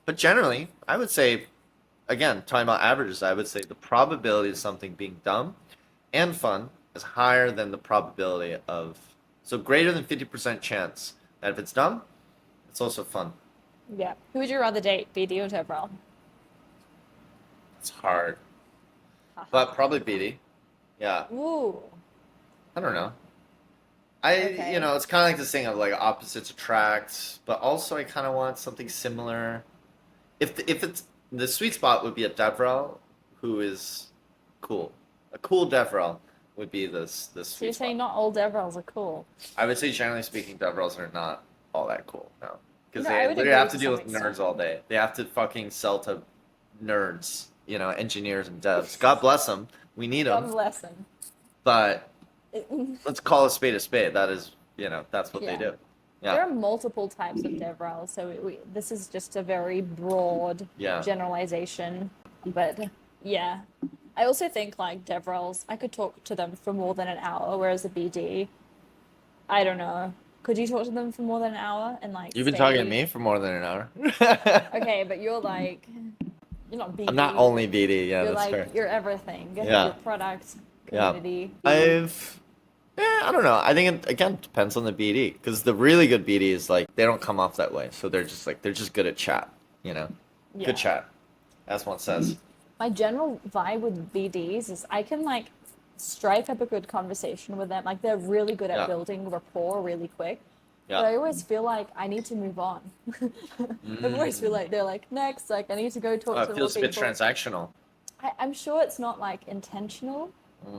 But generally, I would say, again, talking about averages, I would say the probability of something being dumb and fun is higher than the probability of, so greater than 50% chance that if it's dumb, it's also fun. Yeah. Who would you rather date, BD or DevRel? It's hard, but probably BD. Yeah, Ooh. I don't know. Okay. It's kind of like this thing of like opposites attract, but also I kind of want something similar. If it's the sweet spot would be a DevRel who is cool. A cool DevRel would be this So sweet you're spot. saying not all DevRels are cool? I would say generally speaking, DevRels are not all that cool. No, because No, I they would literally agree have to to deal some with nerds extent. all day. They have to fucking sell to nerds, engineers and devs. God bless them. We need God them. bless them. But let's call a spade a spade. That is, that's what they Yeah. do. There Yeah. are multiple types of DevRel, so this is just a very broad Yeah. generalization. But yeah, I also think like DevRels, I could talk to them for more than an hour, whereas a BD, I don't know. Could you talk to them for more than an hour and like You've been stay? talking to me for more than an hour. Okay, but you're like, you're not BD. I'm not only BD. Yeah, You're that's like, fair. you're everything. Yeah. Your product, Yeah. community. I don't know. I think it again depends on the BD because the really good BD is like they don't come off that way, so they're just good at chat. Yeah. Good chat, as one says. My general vibe with BDs is I can like strike up a good conversation with them. Like they're really good at Yeah. building rapport really quick. Yeah. But I always feel like I need to move on. I always feel like they're like, next, like I need to go talk to It more feels a bit people. transactional. I'm sure it's not like intentional,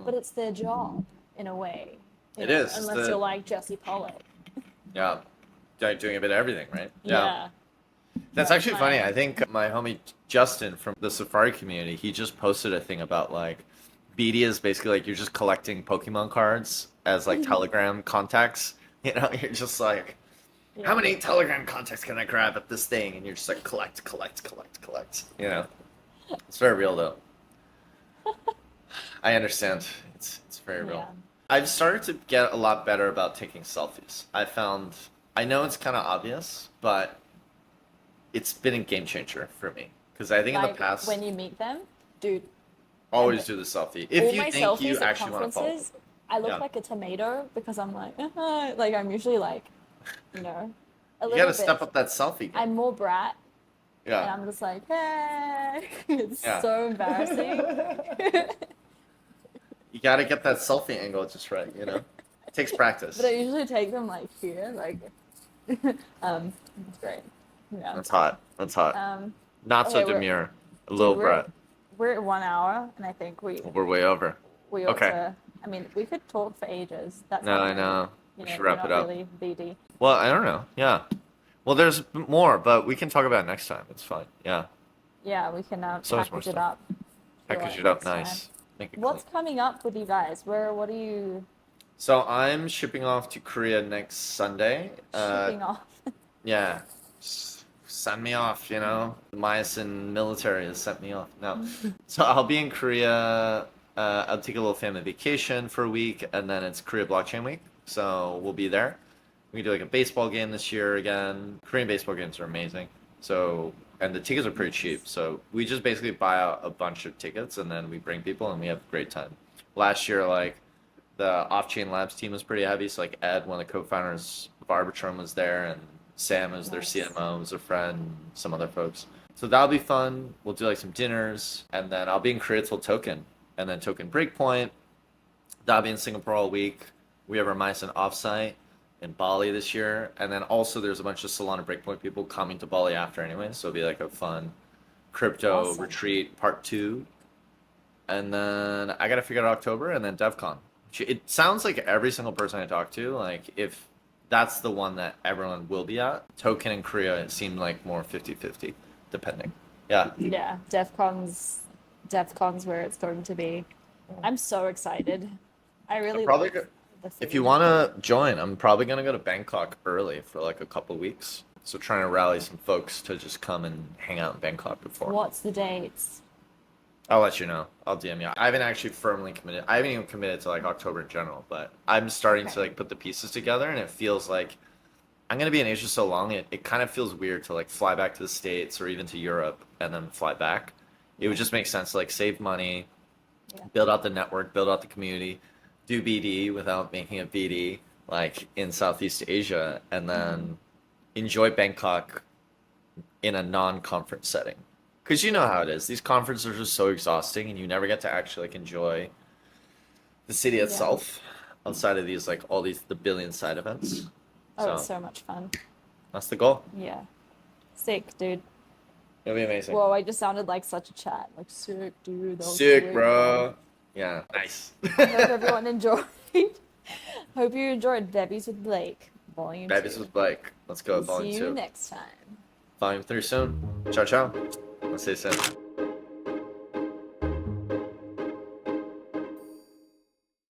but it's their job in a way. It is. Unless you're like Jesse Pollock. Yeah, doing a bit of everything, right? Yeah. That's That's actually funny. fine. I think my homie Justin from the Safari community, he just posted a thing about like BD is basically like you're just collecting Pokemon cards as like Telegram contacts. You're just like, how many Telegram contacts can I grab at this thing? And you're just like collect. It's very real though. I understand. It's very real. Yeah. I've started to get a lot better about taking selfies. I know it's kind of obvious, but it's been a game changer for me. Because I think in Like the past, when you meet them, dude, always do the selfie. If all you my think selfies you at actually want to follow. conferences, I look Yeah. like a tomato because I'm like, like I'm usually like, a You little gotta bit. step up that selfie game. I'm more Brat, and Yeah. I'm just like, hey, it's Yeah. so embarrassing. You gotta get that selfie angle just right, It takes practice. But I usually take them like here, like, it's great. Yeah. That's hot. Not so okay, demure. A little we're, Brat. we're at 1 hour, and I think we We're way over. ought Okay. to. I mean, we could talk for ages. That's No, not I really, know. You We know, should wrap we're it not up. really BD. Well, I don't know. Yeah. Well, there's more, but we can talk about it next time. It's fine. Yeah. Yeah, we can So much more package it stuff. up. for, Package like, it up next time. nice. Make it What's clean. coming up with you guys? What are you So I'm shipping off to Korea next Sunday. shipping off? Yeah. Send me off, The Myosin military has sent me off. No. So I'll be in Korea. I'll take a little family vacation for a week, and then it's Korea Blockchain Week. So we'll be there. We can do like a baseball game this year again. Korean baseball games are amazing. So, and the tickets are pretty cheap. So we just basically buy out a bunch of tickets, and then we bring people, and we have a great time. Last year, like, the Off-Chain Labs team was pretty heavy. So like Ed, one of the co-founders of Arbitrum, was there, and Sam is their Nice. CMO, was a friend, some other folks. So that'll be fun. We'll do like some dinners, and then I'll be in Korea till Token, and then Token Breakpoint. That'll be in Singapore all week. We have our Myson offsite in Bali this year, and then also there's a bunch of Solana Breakpoint people coming to Bali after anyway, so it'll be like a fun crypto Awesome. retreat part 2. And then I gotta figure out October, and then DevCon. It sounds like every single person I talk to, like if that's the one that everyone will be at, Token and Korea, it seemed like more 50-50, depending. Yeah. Yeah, DevCon's where it's going to be. I'm so excited. I really probably like go- the If food. you want to join, I'm probably going to go to Bangkok early for like a couple weeks. So trying to rally some folks to just come and hang out in Bangkok before. What's the dates? I'll let you know. I'll DM you. I haven't actually firmly committed. I haven't even committed to like October in general, but I'm starting to Okay. like put the pieces together, and it feels like I'm going to be in Asia so long. It kind of feels weird to like fly back to the States or even to Europe and then fly back. It would just make sense to like save money, Yeah. build out the network, build out the community, do BD without making it BD, like in Southeast Asia, and then enjoy Bangkok in a non-conference setting. Because you know how it is. These conferences are just so exhausting, and you never get to actually like enjoy the city itself outside of these like all the billion side events. Oh, it's So so much fun. that's the goal. Yeah. Sick, dude. It'll be amazing. Whoa, I just sounded like such a chat. Like, sick, dude. That was Sick, great, bro. Yeah, nice. Hope everyone enjoyed. Hope you enjoyed Bevvy's with Blake, Volume 2. Bevvy's with Blake. Let's go, See volume you 2. next time. Volume 3 soon. Ciao, ciao. Let's say soon.